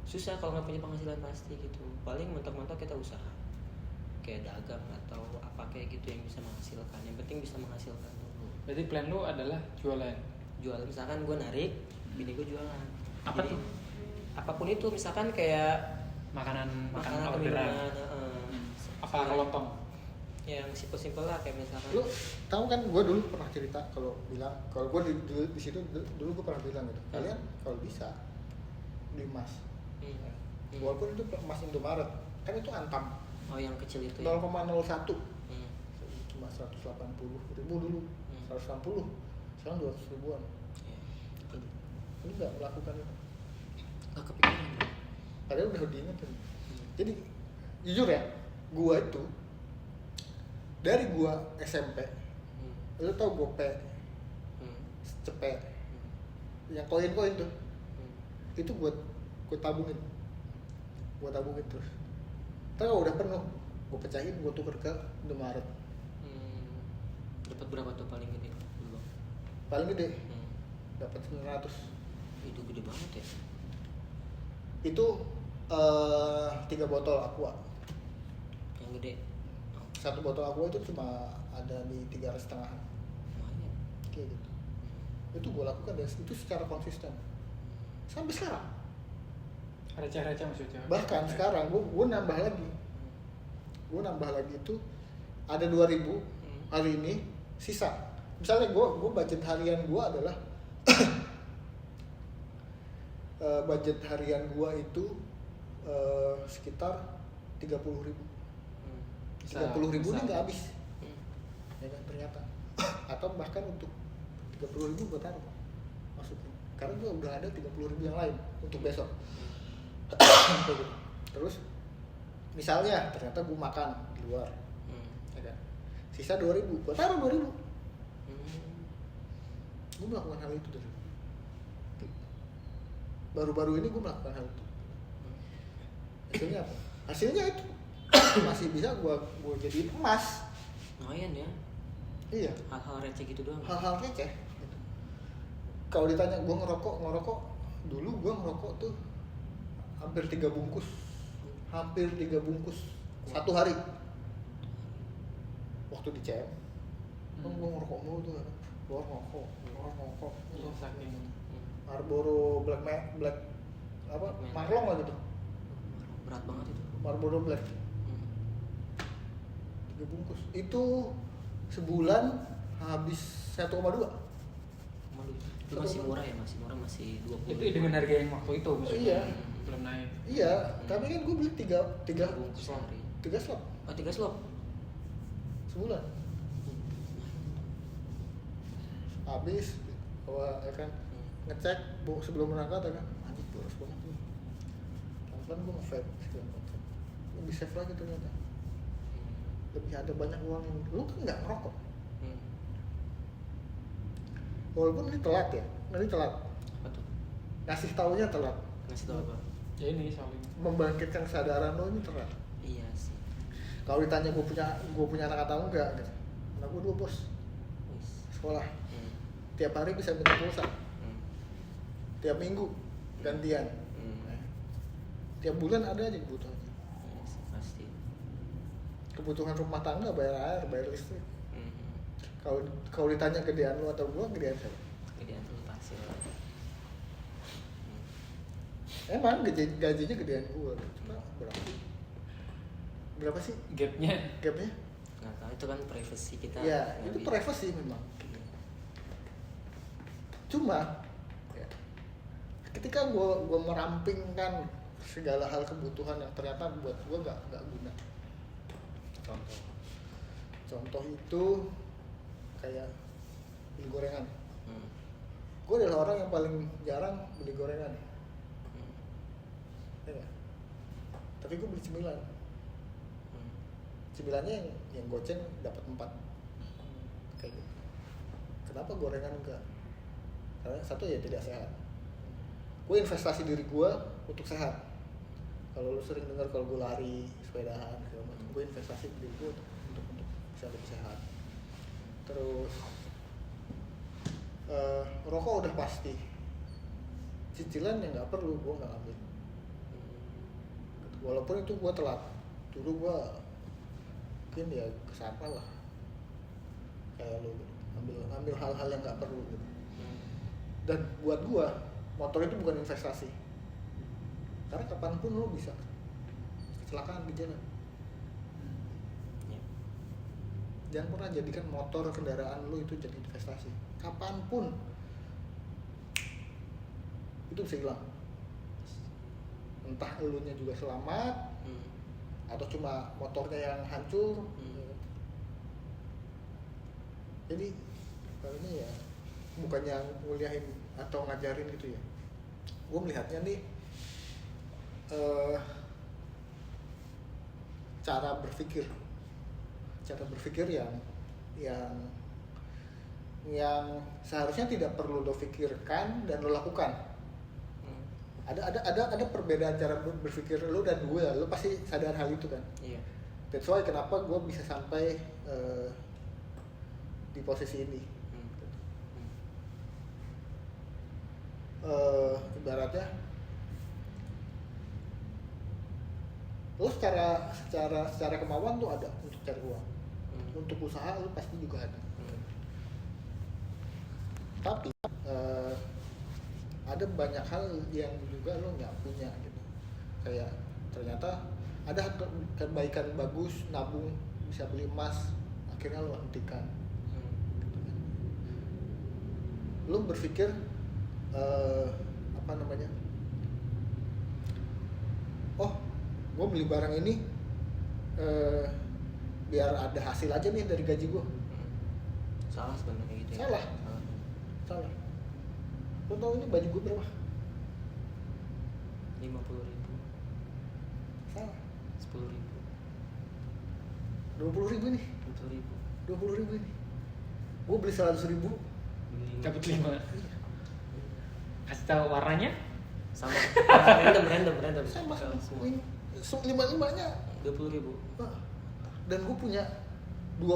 susah kalau nggak punya penghasilan pasti gitu, paling mentok-mentok kita usaha kayak dagang atau apa kayak gitu yang bisa menghasilkan, yang penting bisa menghasilkan dulu. Berarti plan lu adalah jualan. Jual, misalkan gue narik, bini gue jualan. Apa Jadi, tuh? apapun itu, misalkan kayak Makanan atau orderan. minuman, Apa kelontong? yang simpel-simpel lah kayak misalkan Lu tahu kan gue dulu pernah cerita kalau gue di situ dulu gue pernah bilang gitu. Kalian kalau bisa beli emas. Walaupun itu emas Indomaret, kan itu Antam. Oh yang kecil itu ya. 0,01 Hmm. cuma 180.000 dulu, 160, sekarang 200 ribuan. Ya. Ini nggak melakukan itu, Gak kepikiran ya. padahal udah diingetin. Jadi jujur ya, gua itu dari gua SMP, lu tau gope, cepet, yang koin-koin tuh, itu gua tabungin terus. Ntar kalau udah penuh, gua pecahin, gua tuker ke Indomaret. Dapat berapa tuh paling gede dulu? Paling gede dapat 900. Itu gede banget ya. Itu 3 botol aqua. Yang gede. Oh, 1 botol aqua itu cuma ada di 3,5 lumayan. kayak gitu. Itu gue lakukan dan itu secara konsisten sampai sekarang. Receh-receh maksudnya. Bahkan sekarang gue nambah lagi itu ada 2.000 hari ini sisa. Misalnya gue budget harian gue adalah budget harian gue itu sekitar 30.000. 30.000 ini nggak habis, ya kan ternyata. Atau bahkan untuk 30.000 gue taruh masukin, karena gue udah ada 30.000 yang lain untuk besok. Terus misalnya ternyata gue makan di luar, ya kan, sisa 2.000 gue taruh 2.000. Gue melakukan hal itu dari baru-baru ini gue melakukan hal itu. Hasilnya apa? Hasilnya itu masih bisa gue jadiin emas. Lumayan ya. Iya, Hal-hal receh gitu doang. hal-hal kecil gitu. Kalau ditanya gue ngerokok dulu gue ngerokok tuh hampir 3 bungkus satu hari waktu di CM. Gue ngerokok mulu tuh, keluar ngerokok. Iya, saking Marlboro Black apa Marlong lah gitu, Berat banget itu. Marlboro Black 3 bungkus itu sebulan habis 1,2. Itu masih murah ya, masih 20. itu dengan harga yang waktu itu maksudnya. Iya. Belum naik. Iya, tapi kan gue beli 3 bungkus sehari. 3 slot Oh, 3 slop. sebulan habis. Bahwa ya kan ngecek sebelum berangkat ya kan, anjing boros banget nih, pelan-pelan gue nge-vape segala macam, lebih safe lagi ternyata, lebih ada banyak uang yang lu kan nggak ngerokok, walaupun ini telat ya, Apa tuh? ngasih taunya telat, Ngasih tau apa? Ya ini saling. membangkitkan kesadaran lo ini telat. Iya sih. Kalau ditanya gue punya anak atau enggak gitu, anak gue 2 bos, Wis. sekolah tiap hari bisa minta pulsa, tiap minggu gantian, tiap bulan ada aja kebutuhannya. Iya sih, pasti. kebutuhan rumah tangga, bayar air, bayar listrik. Hmm. Kalau ditanya gedean lu atau gua, gedean siapa? Gedean lu pasti lah. Emang gajinya gedean gua, cuma berapa sih Gapnya. gapnya? Nggak tahu, itu kan privasi kita. Ya Nggak itu bisa. privasi memang. Cuma ya, ketika gua merampingkan segala hal kebutuhan yang ternyata buat gua nggak guna. Contoh itu kayak beli gorengan. Hmm. Gue adalah orang yang paling jarang beli gorengan. Hmm. Ya nggak? Tapi gue beli cemilan. Hmm. Cemilannya yang goceng dapat 4. Kayak gitu. Kenapa gorengan enggak? Karena satu ya tidak sehat. Gue investasi diri gue untuk sehat. Kalau lu sering dengar kalau gue lari, sepedahan, segala macam, gue investasi diri gue untuk bisa lebih sehat. Terus rokok udah pasti. Cicilan yang nggak perlu gue nggak ambil. Walaupun itu gue telat. Dulu gue mungkin ya kesana lah. Kayak lu ambil hal-hal yang nggak perlu gitu. Dan buat gue motor itu bukan investasi. Karena kapanpun lo bisa kecelakaan di jalan. Ya. Jangan pernah jadikan motor kendaraan lo itu jadi investasi. Kapanpun itu bisa hilang. Entah elunya juga selamat, atau cuma motornya yang hancur. Jadi kalau ini ya bukannya nguliahin atau ngajarin gitu ya. Gue melihatnya nih cara berpikir yang seharusnya tidak perlu lo pikirkan dan lo lakukan. Ada perbedaan cara berpikir lo dan gue, lo pasti sadar hal itu kan. Iya. That's why kenapa gue bisa sampai di posisi ini. Ibaratnya lo secara kemauan tuh ada untuk cari uang, untuk usaha lo pasti juga ada. Tapi ada banyak hal yang juga lo nggak punya gitu. Kayak ternyata ada kebaikan bagus, nabung bisa beli emas, akhirnya lo hentikan. Gitu kan. Lo berpikir oh gue beli barang ini biar ada hasil aja nih dari gaji gue. Salah sebenarnya gitu. Salah. Lo tau ini baju gue berapa? 50.000. Salah. 10.000. 20.000 nih. 20.000 ini. Gue beli 100.000. Dapat 5. Kasih tahu warnanya? Sama. random. Sama. Semua. 5-5-nya. 20.000. Dan gue punya 20.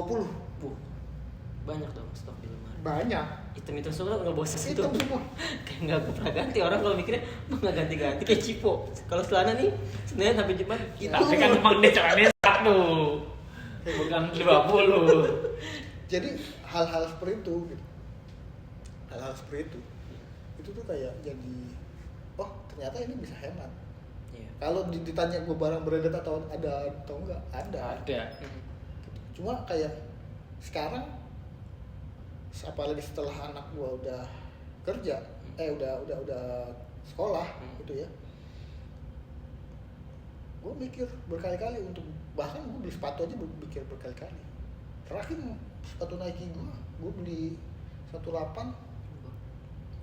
Banyak dong stok di lemari. Banyak. Hitam semua nggak bosan itu. Hitam semua. Kayak nggak pernah ganti, orang kalau mikirnya nggak ganti kayak cipo. Kalau celana nih Senin sampai Jumat kita. Tapi kan emang dia celananya 1. Bukan 20. Jadi hal-hal seperti itu gitu. Hal-hal seperti itu tuh kayak jadi oh ternyata ini bisa hemat. Iya. Kalau ditanya gue barang branded atau ada atau enggak, ada. Cuma kayak sekarang apalagi setelah anak gue udah kerja, udah sekolah gitu ya, gue mikir berkali-kali untuk bahkan gue beli sepatu aja mikir berkali-kali. Terakhir sepatu Nike gue beli 18,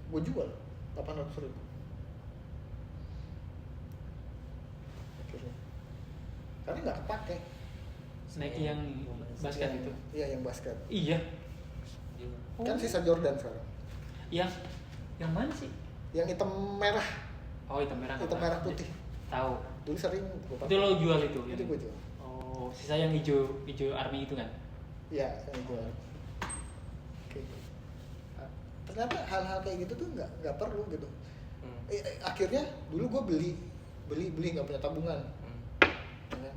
gue jual 800.000. Akhirnya karena nggak kepake. Nike yang basket itu. Iya yang basket. Iya. Kan sisa Jordan sekarang. Yang mana sih? Yang hitam merah. Oh, hitam merah. Hitam merah putih. Tahu. Dulu sering gue pakai. Itu lo jual itu? Itu gue jual. Oh, sisa yang hijau army itu kan? Iya, yang jual. Oke. Nah, ternyata hal-hal kayak gitu tuh nggak perlu gitu. Akhirnya dulu gue beli nggak punya tabungan. Ya.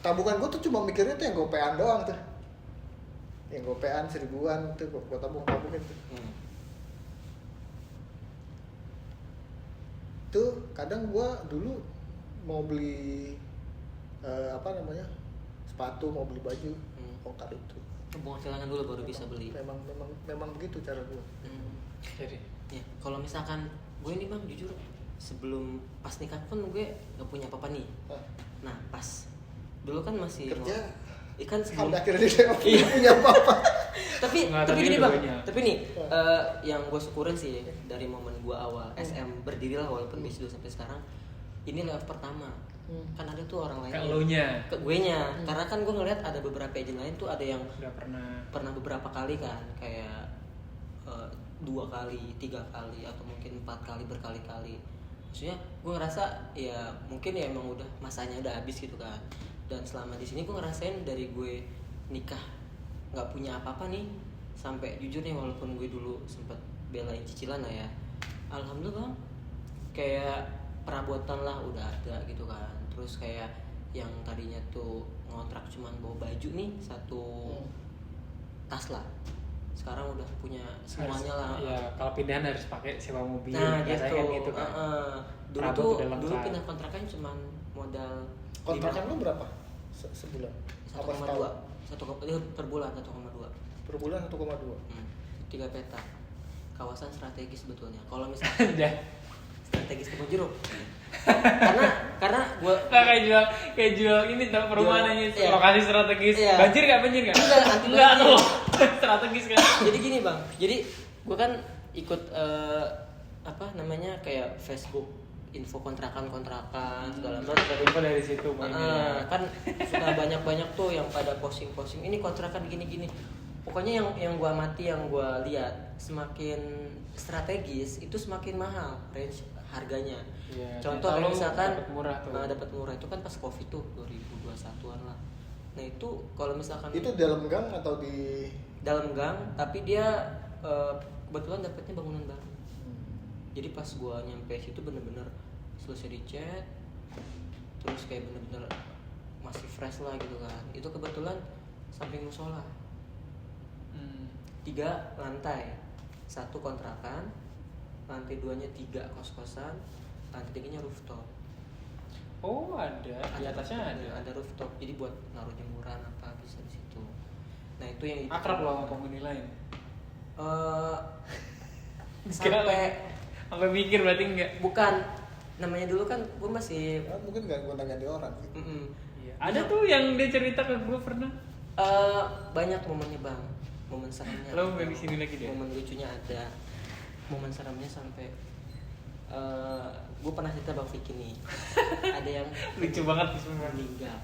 tabungan gue tuh cuma mikirnya tuh yang gopean doang tuh, yang gopean 1000-an tuh gue tabungin tuh. Tuh kadang gue dulu mau beli sepatu, mau beli baju, bongkar itu. Buang silangan dulu baru bisa beli. Memang begitu cara gue. Jadi Ya, kalau misalkan gue nih bang jujur sebelum pas nikah pun gue gak punya apa-apa nih. Nah pas dulu kan masih kerja ikan sebelum sampai akhirnya dia nggak punya apa-apa. tapi Nggak, gini bang, duanya. tapi nih yang gue syukurin sih dari momen gue awal SM berdiri lah walaupun masih dulu sampai sekarang, ini level pertama. Kan ada tuh orang lain kayak lo nya ke gue nya, karena kan gue ngeliat ada beberapa agent lain tuh ada yang udah pernah beberapa kali kan kayak 2 kali, 3 kali atau mungkin 4 kali berkali-kali. Maksudnya gue ngerasa ya mungkin ya emang udah masanya udah habis gitu kan. Dan selama di sini gue ngerasain dari gue nikah nggak punya apa-apa nih, sampai jujur nih walaupun gue dulu sempet belain cicilan lah ya, alhamdulillah bang kayak perabotan lah udah ada gitu kan. Terus kayak yang tadinya tuh ngontrak cuman bawa baju nih 1 tas lah, sekarang udah punya semuanya lah. Ya kalau pindahan harus pakai sewa mobil. Nah biasanya gitu, kan gitu kan. Dulu Perabot tuh udah lengkap. dulu pindah kontrakan cuman modal Kontrakan lu berapa sebulan? Apa 1,2 per bulan 1,2 per bulan 1,2. 3 peta kawasan strategis sebetulnya kalau misalnya strategis kebun jeruk. karena gue kayak jual ini tau perumahan aja Iya. lokasi strategis. Iya. Banjir nggak Enggak, anti Enggak banjir. tuh. Strategis kan. Jadi gini bang, jadi gue kan ikut kayak Facebook info kontrakan segala macam. Info dari situ mainnya. Kan suka banyak tuh yang pada posting ini kontrakan gini. Pokoknya yang gue amati, yang gue lihat semakin strategis itu semakin mahal range harganya. Iya, Contoh kalau misalkan dapat murah tuh. dapat murah itu kan pas Covid tuh 2021-an lah. Nah itu kalau misalkan Itu dalam gang atau di dalam gang, tapi dia kebetulan dapetnya bangunan baru. Jadi pas gua nyampe situ bener-bener selesai dicat, terus kayak bener-bener masih fresh lah gitu kan. Itu kebetulan samping musola. 3 lantai, 1 kontrakan, lantai 2-nya 3 kos-kosan, lantai 3-nya rooftop. Oh ada di atasnya ada. Rooftop, jadi buat naruh jemuran apa bisa di situ. Nah itu yang itu Akrab loh sama penghuni lain. sampai Sampai mikir berarti enggak. bukan, namanya dulu kan gue masih mungkin nggak ganti orang gitu. Iya. Ada tuh yang dia cerita ke gue pernah. banyak momennya bang, momen seramnya. Lo nggak di sini lagi deh. Momen lucunya ada, momen seramnya sampai gue pernah cerita bang Vicky nih. Ada yang Lucu banget semua. meninggal.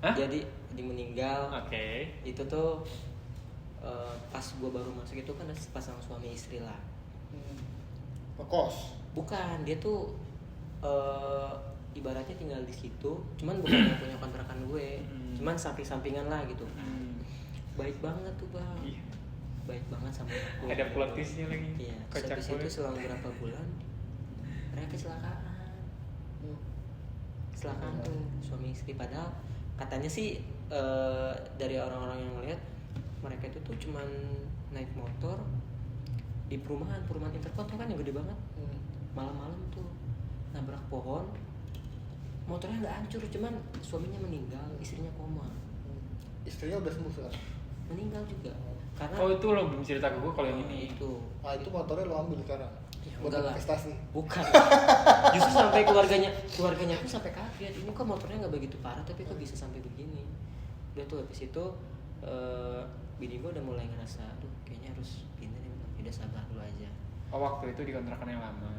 Hah? Jadi meninggal. Oke. Itu tuh pas gue baru masuk itu kan pasang suami istri lah. Ngekos. Bukan, dia tuh ibaratnya tinggal di situ, cuman bukan yang punya kontrakan gue, cuman samping-sampingan lah gitu. Baik banget tuh bang, Iya. baik banget sama aku. Ada plot twistnya lagi. Iya. Kocak Habis itu banget. selang berapa bulan mereka kecelakaan. Kecelakaan tuh suami istri, padahal katanya sih dari orang-orang yang ngeliat mereka itu tuh cuman naik motor di perumahan Intercot kan yang gede banget. Malam-malam tuh nabrak pohon, motornya nggak hancur, cuman suaminya meninggal, istrinya koma. Istrinya udah sembuh sekarang. Meninggal juga karena Oh itu lo belum cerita ke gue kalau yang ini. itu Itu motornya lo ambil sekarang. Ya, Buat enggak lah. investasi. Bukan. Justru sampai keluarganya pun sampai kaget. Ini kok motornya nggak begitu parah, tapi kok bisa sampai begini. Udah tuh habis itu bini gue udah mulai ngerasa, aduh kayaknya harus pindah nih, udah sabar dulu aja. Oh waktu itu di kontrakan yang lama.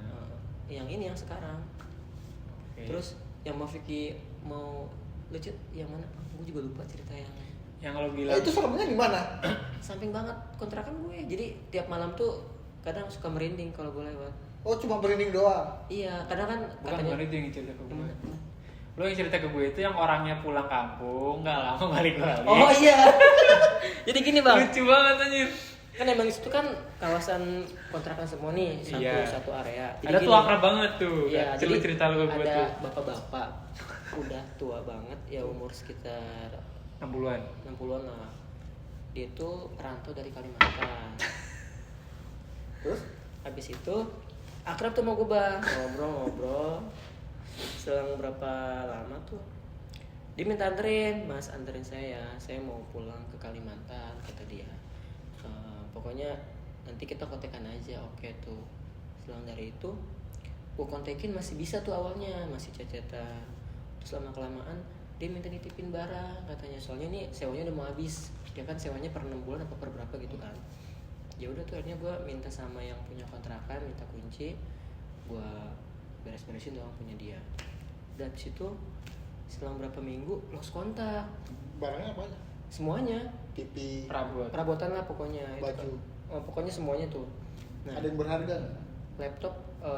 Yang ini yang sekarang. Oke. Terus yang mau Vicky mau lucu yang mana? Gue juga lupa cerita yang lo bilang. Itu seremnya di mana? samping banget kontrakan gue. Jadi tiap malam tuh kadang suka merinding kalau gue lewat. Oh cuma berinding doang. Iya, kadang kan Bukan itu yang cerita ke gue. Gimana? Lo yang cerita ke gue itu yang orangnya pulang kampung nggak lama balik-balik. Oh iya. Jadi gini bang, Lucu banget anjir. kan emang itu kan kawasan kontrakan semua nih, Iya. satu area. Jadi Ada tuh gini, akrab banget tuh. Iya, Coba jadi cerita lo ke gue ada tuh. bapak-bapak udah tua banget ya, umur sekitar 60-an. 60-an lah. Dia tuh rantau dari Kalimantan. Terus Habis itu akrab tuh mau gue bang, ngobrol-ngobrol. Selang berapa lama tuh dia minta anterin, mas anterin saya mau pulang ke Kalimantan kata dia. Pokoknya nanti kita kontekan aja, oke tuh. Selang dari itu gue kontekin masih bisa tuh awalnya, masih cecetan. Terus lama kelamaan dia minta nitipin barang katanya, soalnya nih sewanya udah mau habis. Dia kan sewanya per 6 bulan apa per berapa gitu kan. Ya udah tuh akhirnya gue minta sama yang punya kontrakan, minta kunci, gue beres-beresin doang punya dia. Dan situ selang berapa minggu lost kontak, barangnya apa aja? semuanya TV, perabotan lah pokoknya itu baju. kan. Pokoknya semuanya tuh. Nah, Ada yang berharga nggak? laptop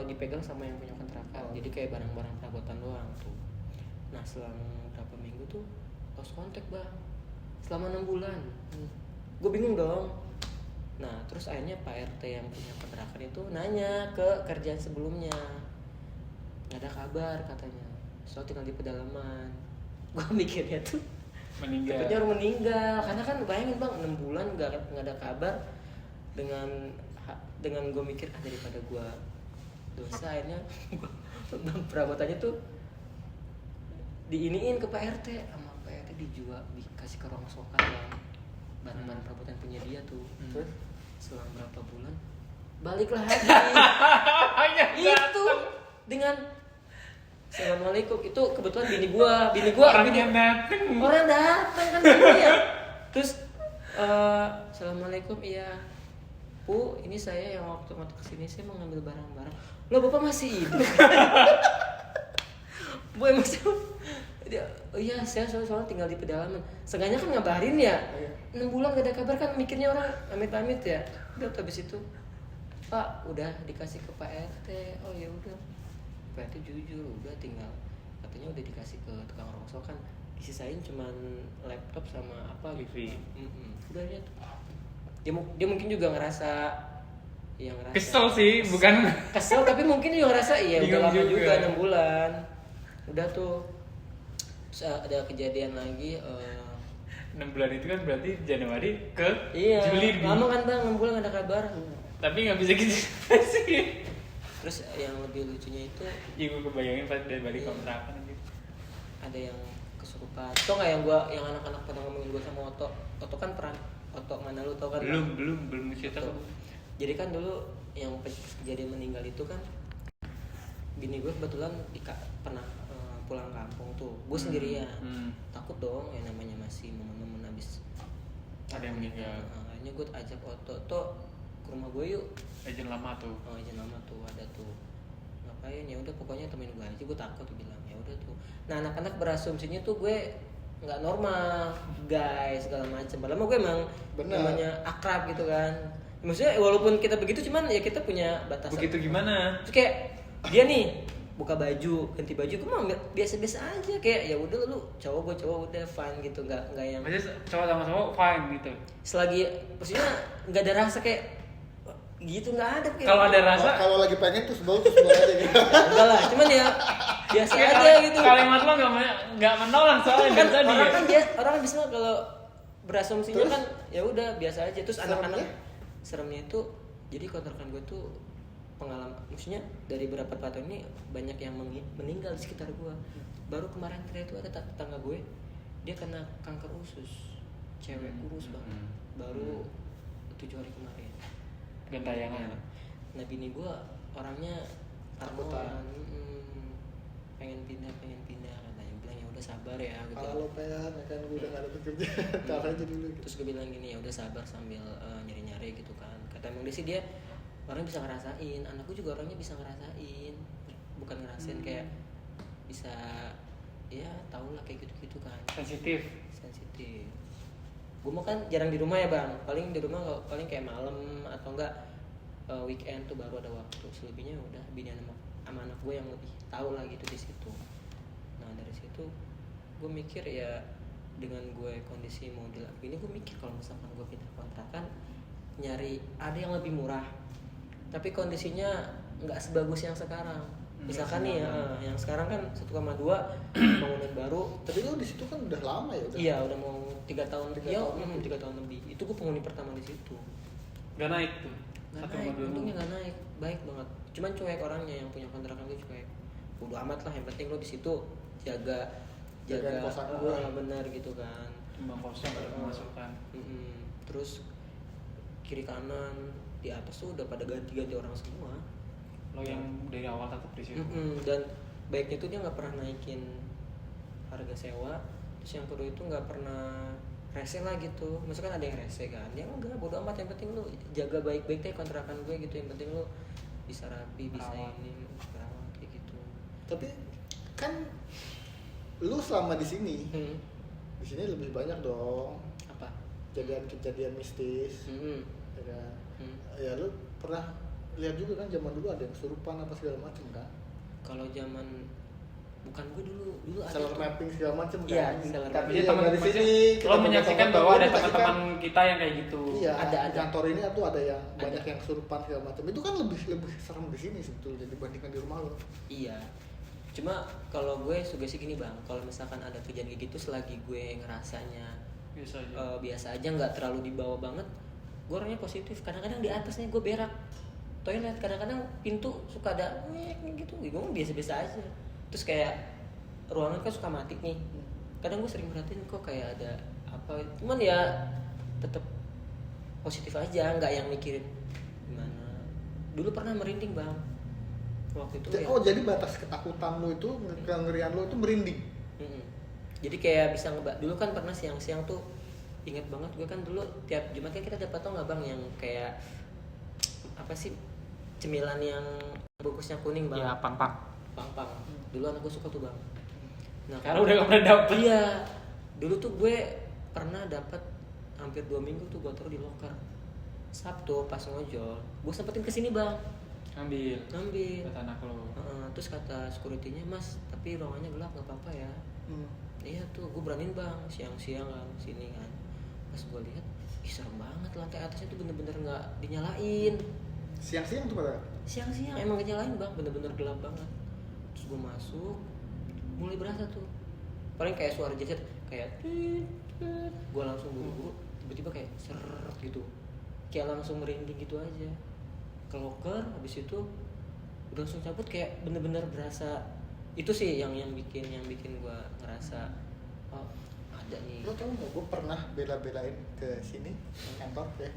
dipegang sama yang punya kontrakan, jadi kayak barang-barang perabotan doang tuh. Nah selang berapa minggu tuh lost kontak bang, selama 6 bulan. Gue bingung dong. Nah terus akhirnya Pak RT yang punya kontrakan itu nanya ke kerjaan sebelumnya, nggak ada kabar katanya, soal tinggal di pedalaman. Gue mikirnya tuh Meninggal. takutnya orang meninggal, karena kan bayangin bang 6 bulan nggak ada kabar. Dengan gue mikir daripada gue dosa, akhirnya perabotannya tuh diiniin ke Pak RT, sama Pak RT dijual, dikasih ke rongsokan bang, barang-barang perabotan punya dia tuh. Terus selang berapa bulan balik lagi. Itu dengan Assalamualaikum, itu kebetulan bini gua orang datang kan ya. Terus Assalamualaikum, iya Bu, ini saya yang waktu kesini saya mau ngambil barang-barang. Loh bapak masih hidup? Bu emang iya saya soalnya tinggal di pedalaman. Seenggaknya kan ngabarin ya. 6 bulan gak ada kabar kan, mikirnya orang amit-amit ya. Udah habis itu Pak udah dikasih ke Pak RT. Oh ya udah. Pak RT jujur udah tinggal, katanya udah dikasih ke tukang rongsokan, disisain cuman laptop sama apa TV. Udah ya tuh. Dia mungkin juga ngerasa kesel sih, bukan kesel tapi mungkin juga ngerasa iya udah lama juga 6 bulan. Udah tuh. Terus ada kejadian lagi 6 bulan itu kan berarti Januari ke Juli. Lama kan bang, 6 bulan gak ada kabar. Tapi nggak bisa gitu sih. Terus yang lebih lucunya itu gue kebayangin pas dari balik kontrakan gitu. Ada yang kesurupan. Tau nggak yang anak-anak pada ngomongin gue sama Oto kan peran Oto mana lu tau kan? Belum cerita kok. Jadi kan dulu yang kejadian meninggal itu kan bini gue kebetulan pernah pulang kampung tuh. Gue sendirian. Takut dong, yang namanya masih momen-momen habis ada yang meninggal. Akhirnya gue ajak Oto ke rumah gue yuk. Izin lama tuh. Izin lama tuh ada tuh. Ngapain? Ya udah pokoknya temenin gue aja. Gue takut tuh bilang. Ya udah tuh. Nah anak-anak berasumsinya tuh gue nggak normal, guys segala macam. Padahal gue emang namanya akrab gitu kan. Maksudnya walaupun kita begitu, cuman ya kita punya batasan. Begitu gimana? Terus kayak dia nih buka baju, ganti baju, gue mah biasa-biasa aja, kayak ya udah lu cowok, gue cowok, udah fine gitu, nggak yang. Maksudnya cowok sama cowok fine gitu. Selagi maksudnya nggak ada rasa kayak gitu, nggak ada. Kalau ada rasa, kalau lagi pengen tuh sebel aja gitu. Enggak lah, cuman ya biasa aja gitu. Kalimat lo nggak menolak soalnya kan tadi. Orang kan bisa kalau berasumsinya kan ya udah biasa aja. Terus anak-anak seremnya itu, jadi kontrakan gue tuh pengalaman, maksudnya dari beberapa tahun ini banyak yang meninggal di sekitar gue. Baru kemarin itu ada tetangga gue, dia kena kanker usus, cewek kurus banget, baru 7 hari kemarin. Gentayangan. Nah bini gue orangnya takutan, pengen pindah katanya. Bilang ya udah sabar ya gitu. Kalau pengen kan gue udah gak ada pekerjaan, taruh aja dulu gitu. Terus gue bilang gini, ya udah sabar sambil nyari-nyari gitu kan. Kata emang dia sih, dia orang bisa ngerasain, anakku juga orangnya bisa ngerasain, bukan ngerasain kayak bisa ya tau lah kayak gitu-gitu kan. Sensitif. Gue mau kan jarang di rumah ya bang, paling di rumah paling kayak malam atau enggak weekend tuh baru ada waktu. Selebihnya udah bini sama anak gue yang lebih tahu lah gitu di situ. Nah dari situ gue mikir ya, dengan gue kondisi model ini, gue mikir kalau misalkan gue pindah kontrakan, nyari ada yang lebih murah tapi kondisinya nggak sebagus yang sekarang. Misalkan nih yang sekarang kan 1,2 bangunan baru. Tapi lu di situ kan udah lama ya? Iya, udah mau 3 tahun. Iya, 3 3 tahun lebih. Itu gue penghuni pertama di situ. Gak naik tuh. Nggak naik, untungnya nggak naik, baik banget. Cuman cuek orangnya yang punya kontrakan gue cuek. Bodo amat lah, yang penting lo di situ jaga kosan gue. Benar gitu kan. Tumbang kosong ada pemasukan. Terus kiri kanan di atas tuh udah pada ganti orang semua. Lo yang dari awal tetap di situ. Dan baiknya tuh dia nggak pernah naikin harga sewa. Terus yang kedua itu nggak pernah rese lah gitu. Maksudnya kan ada yang rese kan, dia enggak, bodo amat, yang penting lu jaga baik-baik deh kontrakan gue gitu, yang penting lu bisa rapi, bisa ini perawat kayak gitu. Tapi kan lu selama di sini lebih banyak dong Apa? kejadian mistis. Ya kan? Ya lu pernah lihat juga kan zaman dulu ada yang kesurupan apa segala macam kan? Kalau zaman bukan gue dulu ada Seller tuh. mapping segala macam Iya, kan? seller Tapi Jadi ya teman dari sini lo menyaksikan bahwa ada menyaksikan- teman-teman kita yang kayak gitu. Iya, Ada. di kantor ini tuh ada yang Ada. banyak yang kesurupan segala macam. Itu kan lebih serem di sini sebetulnya dibandingkan di rumah lo. Iya. Cuma kalau gue sugesti gini bang, kalau misalkan ada kejadian kayak gitu, selagi gue ngerasanya biasa aja, nggak terlalu dibawa banget, gue orangnya positif. Kadang-kadang di atasnya gue berak toilet, kadang-kadang pintu suka ada gitu, gue mah biasa-biasa aja. Terus kayak ruangan kan suka mati nih, kadang gue sering merhatiin kok kayak ada apa, cuman ya tetap positif aja, nggak yang mikirin gimana. Dulu pernah merinding bang waktu itu. Oh, jadi batas ketakutan lo itu, kengerian lo itu merinding. Jadi kayak bisa dulu kan pernah siang-siang tuh, inget banget gue kan dulu tiap Jumat kan kita dapat tau nggak bang yang kayak apa sih, cemilan yang bungkusnya kuning bang. Ya, pang-pang. Dulu anak gue suka tuh bang. Nah, Karena udah gak pernah dapet. Iya. Dulu tuh gue pernah dapat hampir 2 minggu tuh gue taruh di loker. Sabtu pas ngojol, gue sempetin kesini bang. Ngambil. Kata anak lo. Terus kata security-nya, mas tapi ruangannya gelap nggak apa-apa ya. Iya tuh, gue beraniin bang, siang-siang kan sini kan. Pas gue lihat, ih serem banget, lantai atasnya tuh bener-bener nggak dinyalain. Siang-siang tuh pada? Siang-siang emang gak nyalain bang, bener-bener gelap banget. Terus gue masuk, mulai berasa tuh, paling kayak suara jaset, kayak gue langsung buru-buru, tiba-tiba kayak seret gitu, kayak langsung merinding gitu aja. Ke loker, habis itu udah langsung cabut, kayak bener-bener berasa. Itu sih yang bikin gue ngerasa oh ada nih. Lo tau nggak, gue pernah bela-belain ke sini kantor ya.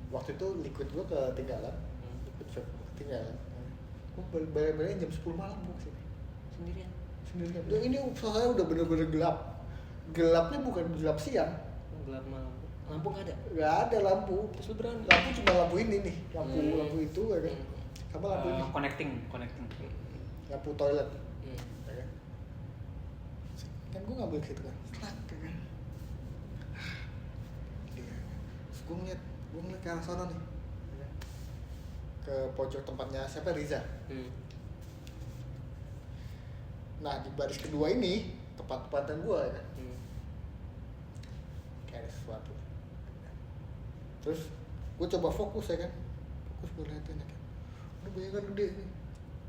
Waktu itu liquid gue ketinggalan, gue bela-belain jam 10 malam gue kesini Sendirian. Dan ini usaha udah bener-bener gelap. Gelapnya bukan gelap siang. Gelap malam. Lampu nggak ada. Nggak ada lampu. Terus lu berani? Lampu cuma lampu ini nih, lampu itu ya kan. Sama lampu ini. Connecting. Lampu toilet. Hmm. Ya kan. Kan gue ngambil ke situ kan. Selat ya kan. Terus gue ngeliat ke arah sana nih. Ya kan. Ke pojok tempatnya siapa, Riza. Nah di baris kedua ini tempat-tempatan gue ya kan. Kayak ada sesuatu. Terus gue coba fokus ya kan. Fokus gue liatin ya kan. Udah bayangan gede nih,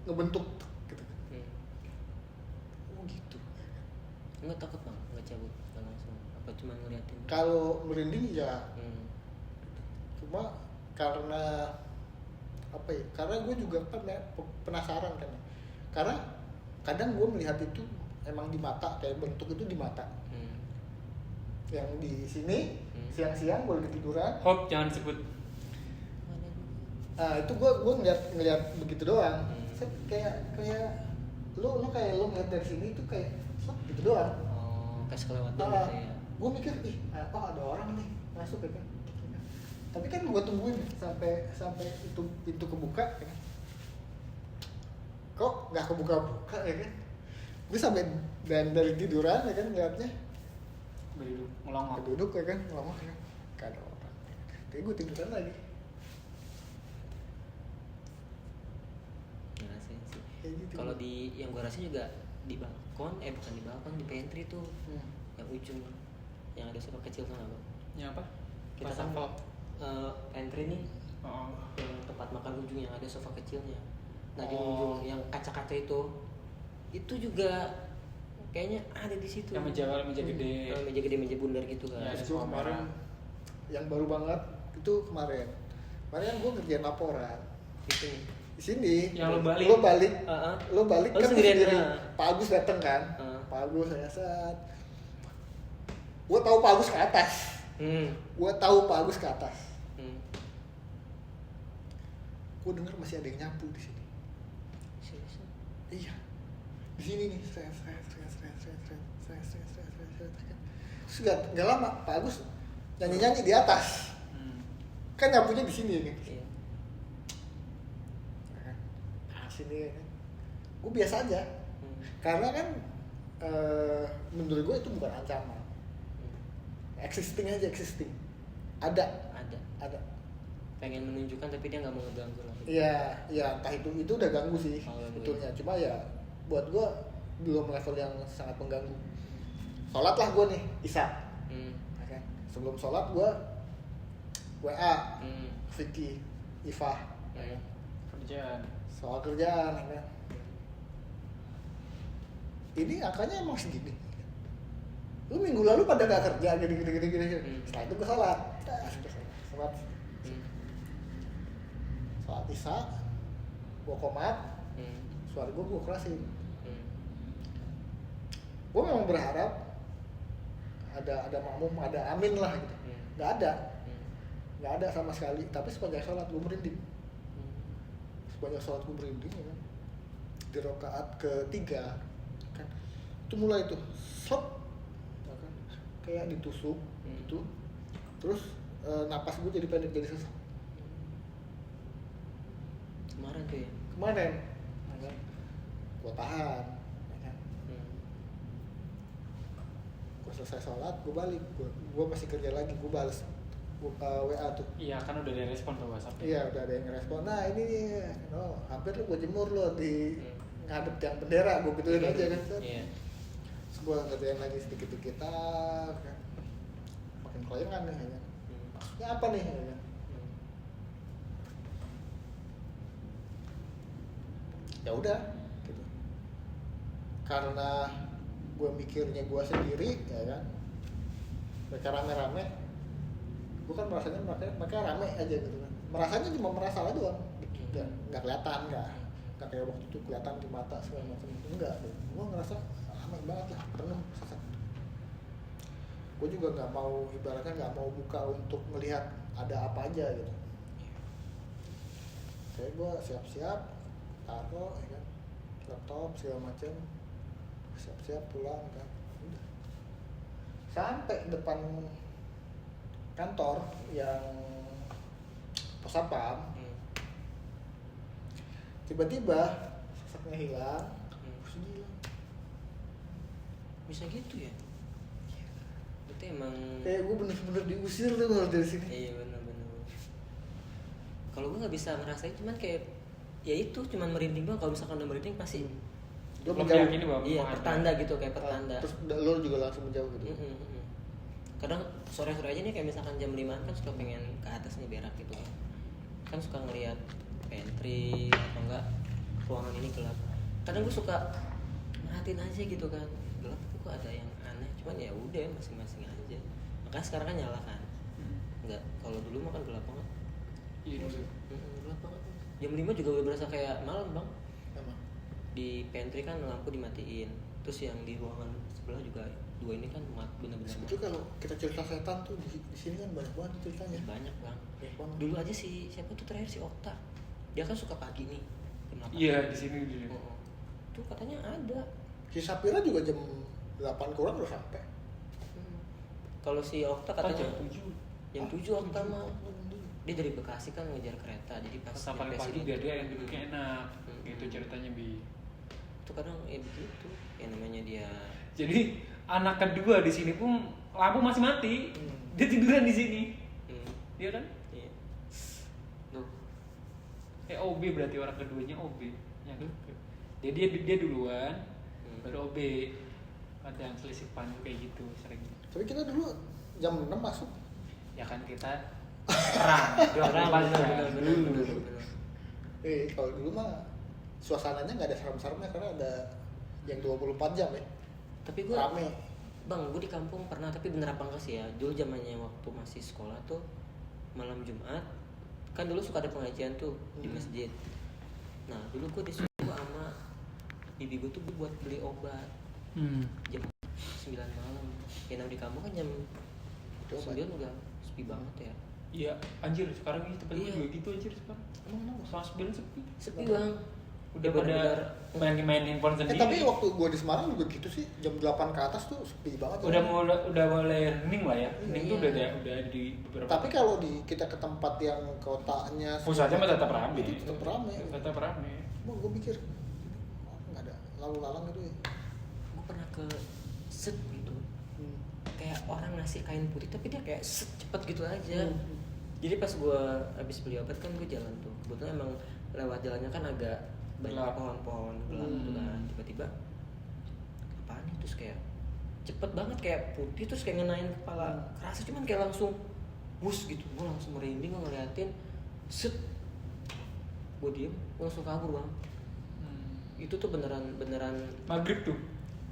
ngebentuk gitu kan. Oh gitu. Nggak takut bang, nggak cabut, nggak langsung, apa cuma ngeliatin? Kalau merinding ya, cuma karena apa ya? Karena gue juga kan penasaran kan. Karena kadang gue melihat itu emang di mata, kayak bentuk itu di mata. Yang di sini siang-siang gue lagi tiduran. Hope jangan disebut. Itu gue ngeliat begitu doang. Kayak lu kayak lu ngeliat dari sini itu kayak gitu doang. Oh, kayak kelewatan gitu ya. Gue mikir, ada orang nih masuk ya kan. Tapi kan gue tungguin sampai itu pintu kebuka ya kan. Kok nggak kebuka ya kan. Gue sampai dari tiduran ya kan ngeliatnya. Duduk ya kan, ngelongok ya kan. Gak ada orang. Jadi gue tiduran lagi. Ngerasain sih. Gitu. Kalau di yang gue rasain juga di balkon, bukan di balkon, di pantry tuh, yang ujung, yang ada sofa kecil tuh nggak bang? Yang apa? Kita kan pantry nih, yang tempat makan ujung yang ada sofa kecilnya. Nah di ujung yang kaca-kaca itu juga kayaknya ada di situ. Yang meja gede. Meja gede, meja bundar gitu kan. Ya, ada Itu semua kemarin merah. yang baru banget itu kemarin kan gue ngerjain laporan Gitu nih. di sini. Yang lo balik. Lo balik Lo kan sendirian, sendiri. ah. Pak Agus dateng kan. Ah. Pak Agus saya saat. Gue tahu Pak Agus ke atas. Gue tahu Pak Agus ke atas. Gue denger masih ada yang nyapu di sini. Serius? Iya. Di sini nih. Terus nggak lama Pak Agus nyanyi di atas. Kan nyapunya di sini nih. Iya. Nah, sini kan. Gue biasa aja. Karena kan menurut gue itu bukan ancaman. Existing. Ada. Pengen menunjukkan tapi dia nggak mau ngeganggu lah. Iya, entah itu udah ganggu sih sebetulnya. Cuma ya buat gue belum level yang sangat mengganggu. Sholat lah gue nih, Isya. Okay. Sebelum sholat gue WA, Vicky, Ifah, Kerjaan. soal kerjaan, ya kan. Ini angkanya emang segini. Lu minggu lalu pada gak kerja gini. Setelah itu gue sholat. Sholat Isya, gue komat, suara gue kerasin. Gue memang berharap ada makmum, ada amin lah gitu. Nggak ada sama sekali. Tapi sepanjang sholat gue merinding. Ya kan? Di rakaat ketiga kan itu mulai tuh slop, ya kan? Kayak ditusuk gitu. Terus napas gue jadi pendek, jadi sesak. Kemarin ya kan? Gue tahan, ya kan? Gue selesai sholat, gue balik, gue masih kerja lagi, gue balas WA tuh. Iya kan udah ada respon tuh WhatsApp. Iya udah ada yang ngerespon. Nah ini nih, hampir lu gue jemur lo di ngadep tiang bendera, gue gituin aja kan. Iya. Terus gue ngerjain lagi sedikit kan. Makin keloyangan nih ya kan. Maksudnya apa nih ya kan? Ya udah gitu. Karena gue mikirnya gue sendiri ya kan. Mereka rame-rame, gue kan merasanya mereka rame aja gitu kan. Merasanya cuma merasa aja doang, nggak kelihatan, nggak kayak waktu itu kelihatan di mata segala macam. Enggak, gue ngerasa rame banget lah, penuh sesak. Gue juga nggak mau, ibaratnya nggak mau buka untuk melihat ada apa aja gitu. Kayak gue siap-siap, taruh ya kan, laptop segala macam, siap-siap pulang kan. Udah. Sampai depan kantor yang pos satpam, tiba-tiba sesaknya hilang, terus hilang. Bisa gitu ya? Itu emang Kayak gue bener-bener diusir tuh kalau dari sini. iya benar. Kalau gue nggak bisa ngerasain, cuman kayak ya itu cuman merinding doang. Kalau misalkan udah merinding pasti Lo Belum menjauh. yakin bahwa iya memang ada. pertanda gitu, kayak pertanda. Terus lo juga langsung menjauh gitu. Kadang sore-sore aja nih kayak misalkan jam 5 kan suka pengen ke atas nih berak gitu kan suka ngelihat pantry atau enggak ruangan ini gelap. Kadang gue suka merhatiin aja gitu kan, gelap tapi kok ada yang aneh, cuman ya udah masing-masing aja. Makanya sekarang kan nyala kan, enggak, kalau dulu mah kan gelap banget. Iya dulu. Gelap banget. Jam 5 juga udah berasa kayak malam bang. Emang. Di pantry kan lampu dimatiin, terus yang di ruangan sebelah juga dua ini kan bener-bener Sebetulnya kalau kita cerita setan tuh di sini kan banyak banget ceritanya. banyak bang. Banyak banget. Dulu aja siapa tuh terakhir si Okta, dia kan suka pagi nih jam 8. Iya di sini dulu. Tuh katanya ada. Si Sapira juga jam 8 kurang udah sampai. Kalau si Okta Kan katanya jam 7. jam 7 Okta mah. Dia dari Bekasi kan ngejar kereta, jadi pas Pas paling nyampe pagi sini biar tuh, dia yang duduknya enak. Gitu ceritanya Bi. Itu kadang begitu. Ya namanya dia. Jadi anak kedua di sini pun lampu masih mati. Dia tiduran di sini. Iya kan? Iya. Tuh. OB berarti orang keduanya OB. Yang dia duluan, baru OB. Kadang selisih pandu kayak gitu sering. Tapi kita dulu jam 6 masuk. Ya kan kita terang, Orang 24 jam bener. dulu. Kalau dulu mah suasananya nggak ada serem-seremnya karena ada yang 24 jam ya. Tapi gue Rame. Bang, gue di kampung pernah, tapi bener apa enggak sih ya, dulu zamannya waktu masih sekolah tuh malam Jumat kan dulu suka ada pengajian tuh di masjid. Nah dulu gue disuruh sama bibi gue tuh buat beli obat jam 9 malam. Ya di kampung kan jam 9 udah sepi banget ya. Iya, anjir sekarang ini tempat Iya. juga gitu anjir sekarang. Emang Sama 9 sepi. sepi bang. Udah Ya, pada bener-bener. main handphone sendiri. Tapi waktu gue di Semarang juga gitu sih, jam 8 ke atas tuh sepi banget. udah mulai hening lah ya. Hening tuh Iya. udah di beberapa. Tapi kalau kita ke tempat yang kotanya pusatnya mah tetap rame. itu tetap rame. Tetap rame. Mau gue mikir nggak ada lalu lalang gitu ya. Gue pernah ke set gitu, kayak orang ngasih kain putih tapi dia kayak set cepet gitu aja. Jadi pas gue habis beli obat kan gue jalan tuh, kebetulan emang lewat jalannya kan agak banyak Gelap. pohon-pohon gelap gitu kan. Tiba-tiba apaan nih, terus kayak cepet banget kayak putih terus kayak ngenain kepala, kerasa cuman kayak langsung bus gitu. Gue langsung merinding, gue ngeliatin set, gue diem, gue langsung kabur bang. Itu tuh beneran Maghrib tuh.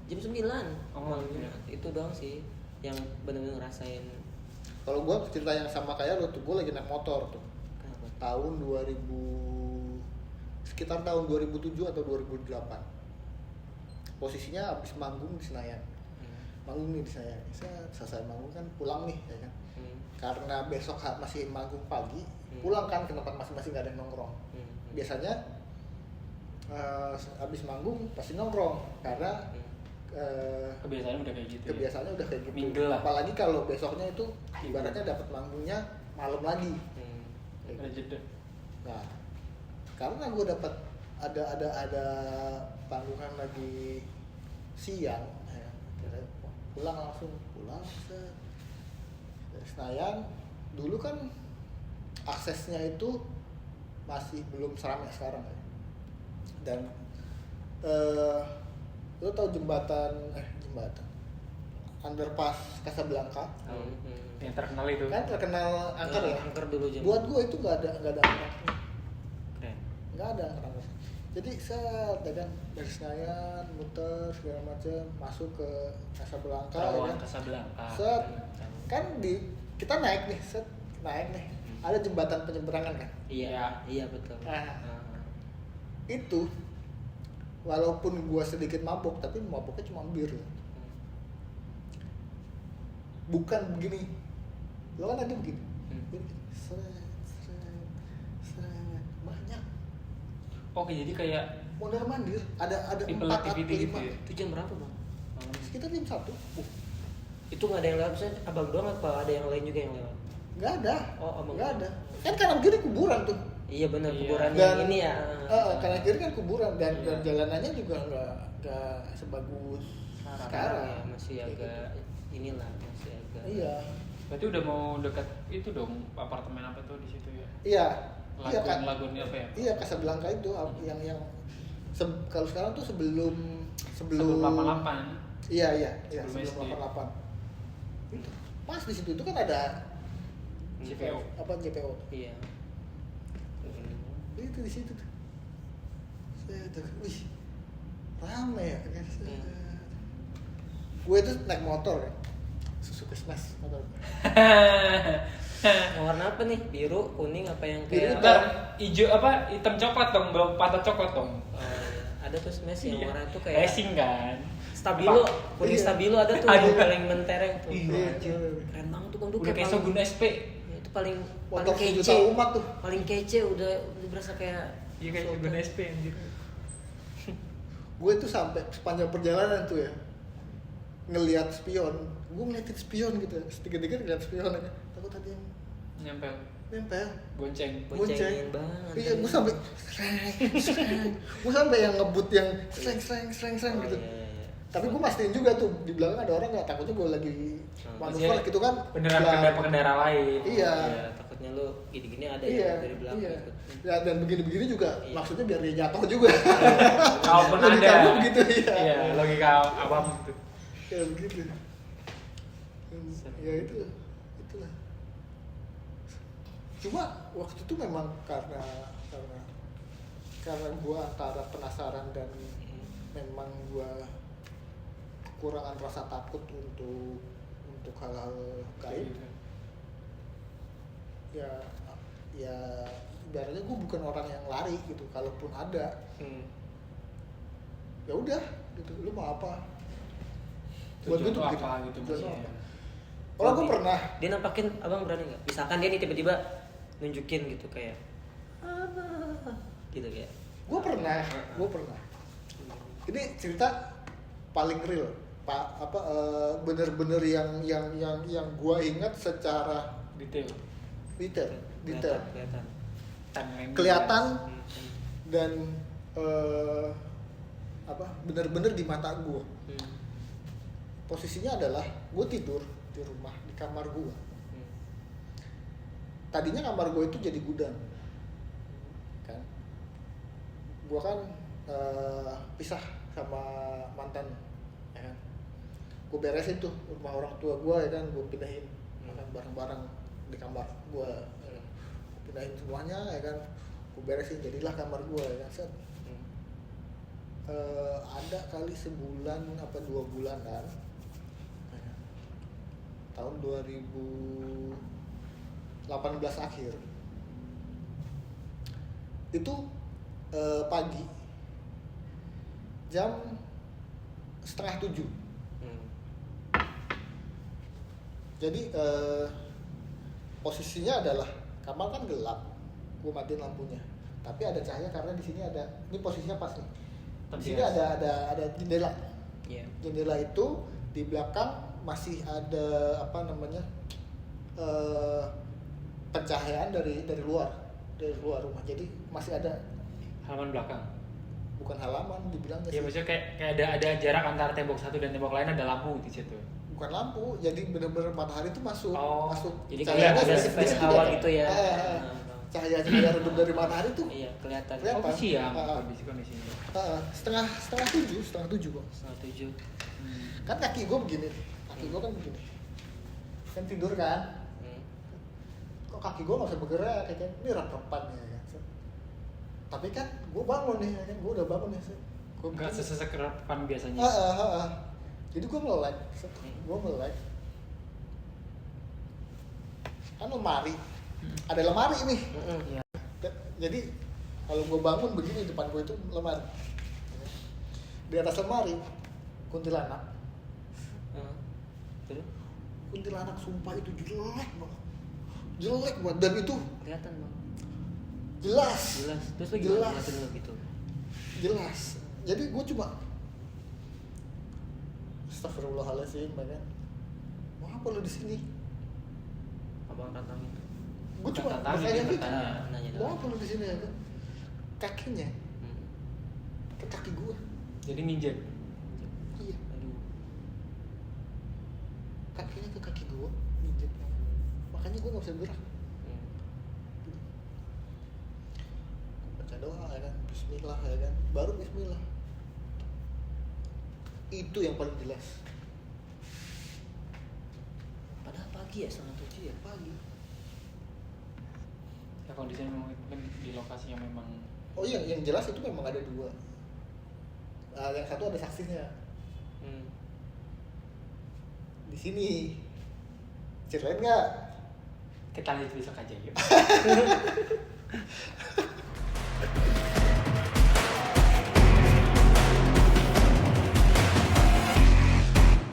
jam 9 Oh, malam iya. Jumat. Itu doang sih yang bener-bener ngerasain. Kalau gue cerita yang sama kayak lo tuh, gue lagi naik motor tuh Kenapa? tahun 2000, sekitar tahun 2007 atau 2008. Posisinya abis manggung di Senayan. Manggung nih di Senayan. Saya selesai manggung kan pulang nih ya kan. Karena besok masih manggung pagi, pulang kan ke tempat masing-masing, nggak ada yang nongkrong. Biasanya abis manggung pasti nongkrong karena Kebiasaannya udah kayak gitu. kebiasaannya udah kayak gitu. Mingle lah. Apalagi kalau besoknya itu ibaratnya dapat manggungnya malam lagi. Ada jeda. Nah, karena gue dapat ada panggungan lagi siang, ya, pulang set. Dari Senayan dulu kan aksesnya itu masih belum seramai sekarang ya. Dan lo tau jembatan underpass Casablanca Yang terkenal itu. kan terkenal angker ya. Angker dulu jam. Buat gue itu nggak ada angkernya, Keren. nggak ada angker. Jadi saya dagang dari Senayan muter segala macam masuk ke Casablanca ya Terowongan kan. Casablanca. Set kan kita naik nih ada jembatan penyeberangan kan. Iya betul. Nah, itu walaupun gua sedikit mabok tapi maboknya cuma bir ya. Bukan begini, lo kan tadi begini. Seret, banyak Oke, jadi kayak modal mandir ada People 4 atau activity 5 gitu ya? Itu jam berapa bang? sekitar jam 1. Itu nggak ada yang lewat, misalnya abang doang apa ada yang lain juga yang lewat? Nggak ada. Oh, abang Nggak doang. ada. Kan kanan kiri kuburan tuh. Iya benar, Iya. kuburan Dan yang ini ya. kanan kiri kan kuburan dan Iya. jalanannya juga nggak sebagus sekarang. Ya, masih agak inilah, masih agak. Iya. berarti udah mau dekat itu dong, apartemen apa tuh di situ ya? Iya. Iya kan. Lagun apa ya? Iya, Casablanca itu yang kalau sekarang tuh sebelum 88. Iya, Sebelum sebelum SD. 88. Itu pas di situ itu kan ada JPO. JPO. Iya. Itu di situ tuh. Wih, rame ya kan. Gue tuh naik motor kan. Suzuki Smash motor. Warna apa nih? Biru, kuning apa yang Biru, kayak? Bentar, hijau apa? Hitam coklat dong, belum patah coklat dong. Oh, iya. Ada tuh smash yang Iya. warna itu kayak racing kan. Stabilo, Apa? kuning Iya. Stabilo ada tuh Aduh. yang paling mentereng tuh. Iya. Keren banget tuh bang, tuh Udah kayak paling- Shogun SP. Ya, itu paling Motor kece. sejuta umat tuh. Paling kece udah berasa kayak. Iya kayak Shogun SP anjir. Gue tuh sampai sepanjang perjalanan tuh ya ngelihat spion. Gue ngeliatin spion gitu. Sedikit-sedikit ngeliat spion aja. Takut ada yang Nyempel, nempel. bonceng. Boncengin banget. Iya, gue sampai gue sampai yang ngebut yang sreng Oh, gitu. iya. Tapi gue mastiin juga tuh di belakang ada orang nggak, takutnya gue lagi manuver Maksudnya gitu kan. Beneran Ya, pengendara lain. Iya. Iya, takutnya lu gini-gini ada Iya, yang dari belakang iya. ikut. Ya, dan begini-begini juga Iya. maksudnya biar dia jatuh juga. Kalaupun Logika ada. gue begitu, iya. Iya, logika awam gitu. Ya begitu. Ya itulah. Cuma waktu itu memang karena karena gue antara penasaran dan memang gue kekurangan rasa takut untuk hal-hal gaib. Ya ibaratnya gue bukan orang yang lari gitu, kalaupun ada ya udah gitu, lu mau apa buat gue tuh apa gitu maksudnya. Kalau gue pernah dia nampakin, abang berani nggak misalkan dia nih tiba-tiba nunjukin gitu kayak apa gitu kayak? gue pernah ini cerita paling real pak, bener-bener yang gue ingat secara detail kelihatan dan bener-bener di mata gue. Posisinya adalah gue tidur di rumah di kamar gue. Tadinya kamar gue itu jadi gudang kan, gue kan pisah sama mantan ya kan, gue beresin tuh rumah orang tua gue ya kan, gue pindahin barang-barang di kamar gue ya kan? Pindahin semuanya ya kan, gue beresin jadilah kamar gue ya kan. Set. Ada kali sebulan apa 2 bulanan ya kan? Tahun 2018 akhir itu pagi jam 6:30. Jadi posisinya adalah kamar kan gelap, gue matiin lampunya, tapi ada cahaya karena di sini ada, ini posisinya pas nih, di sini ada jendela. Jendela itu di belakang masih ada pencahayaan dari luar rumah, jadi masih ada halaman belakang. Bukan halaman dibilangnya Ya sih. maksudnya kayak ada jarak antara tembok satu dan tembok lain, ada lampu di situ. Bukan lampu, jadi benar-benar matahari itu masuk. Jadi cahaya kayak ada dari space hawa gitu ya. Cahaya redup dari matahari tuh. Iya, kelihatan. Oh siang kondisinya. Setengah 7 kok. 7. Kan kaki gue begini, gue kan begini. Kan tidur kan. Kok kaki gue nggak usah bergerak, kayak ini rep-repan ya kan. Tapi kan gue bangun nih, kan gue udah bangun nih. Nggak sesekerapan biasanya. Jadi gue melek, kan lemari, ada lemari nih. Jadi kalau gue bangun begini, depan gue itu lemari. Di atas lemari kuntilanak. Kuntilanak sumpah itu jelek banget, dan itu Kelihatan bang. jelas. Terus lu gimana ngeliatin lu gitu? Jelas. Jadi gue cuma astagfirullahaladzim, kan. Mau apa lu di sini? Abang tantang itu. Gue cuma Tantang, bertanya gitu. nanya Mau apa lu di sini ya kan? Kakinya ke kaki gue. Jadi ninja. Iya. Aduh. Kakinya ke kaki gue, ninjek. Makanya gue nggak bisa gerak. Baca doa ya kan, Bismillah ya kan, baru Bismillah. Itu yang paling jelas. Padahal pagi ya, 6:30 ya pagi. Ya kondisinya memang mungkin di lokasi yang memang. Oh iya, yang jelas itu memang ada 2. Yang satu ada saksinya. Di sini. Ceritain nggak? Kita lanjut besok aja yuk.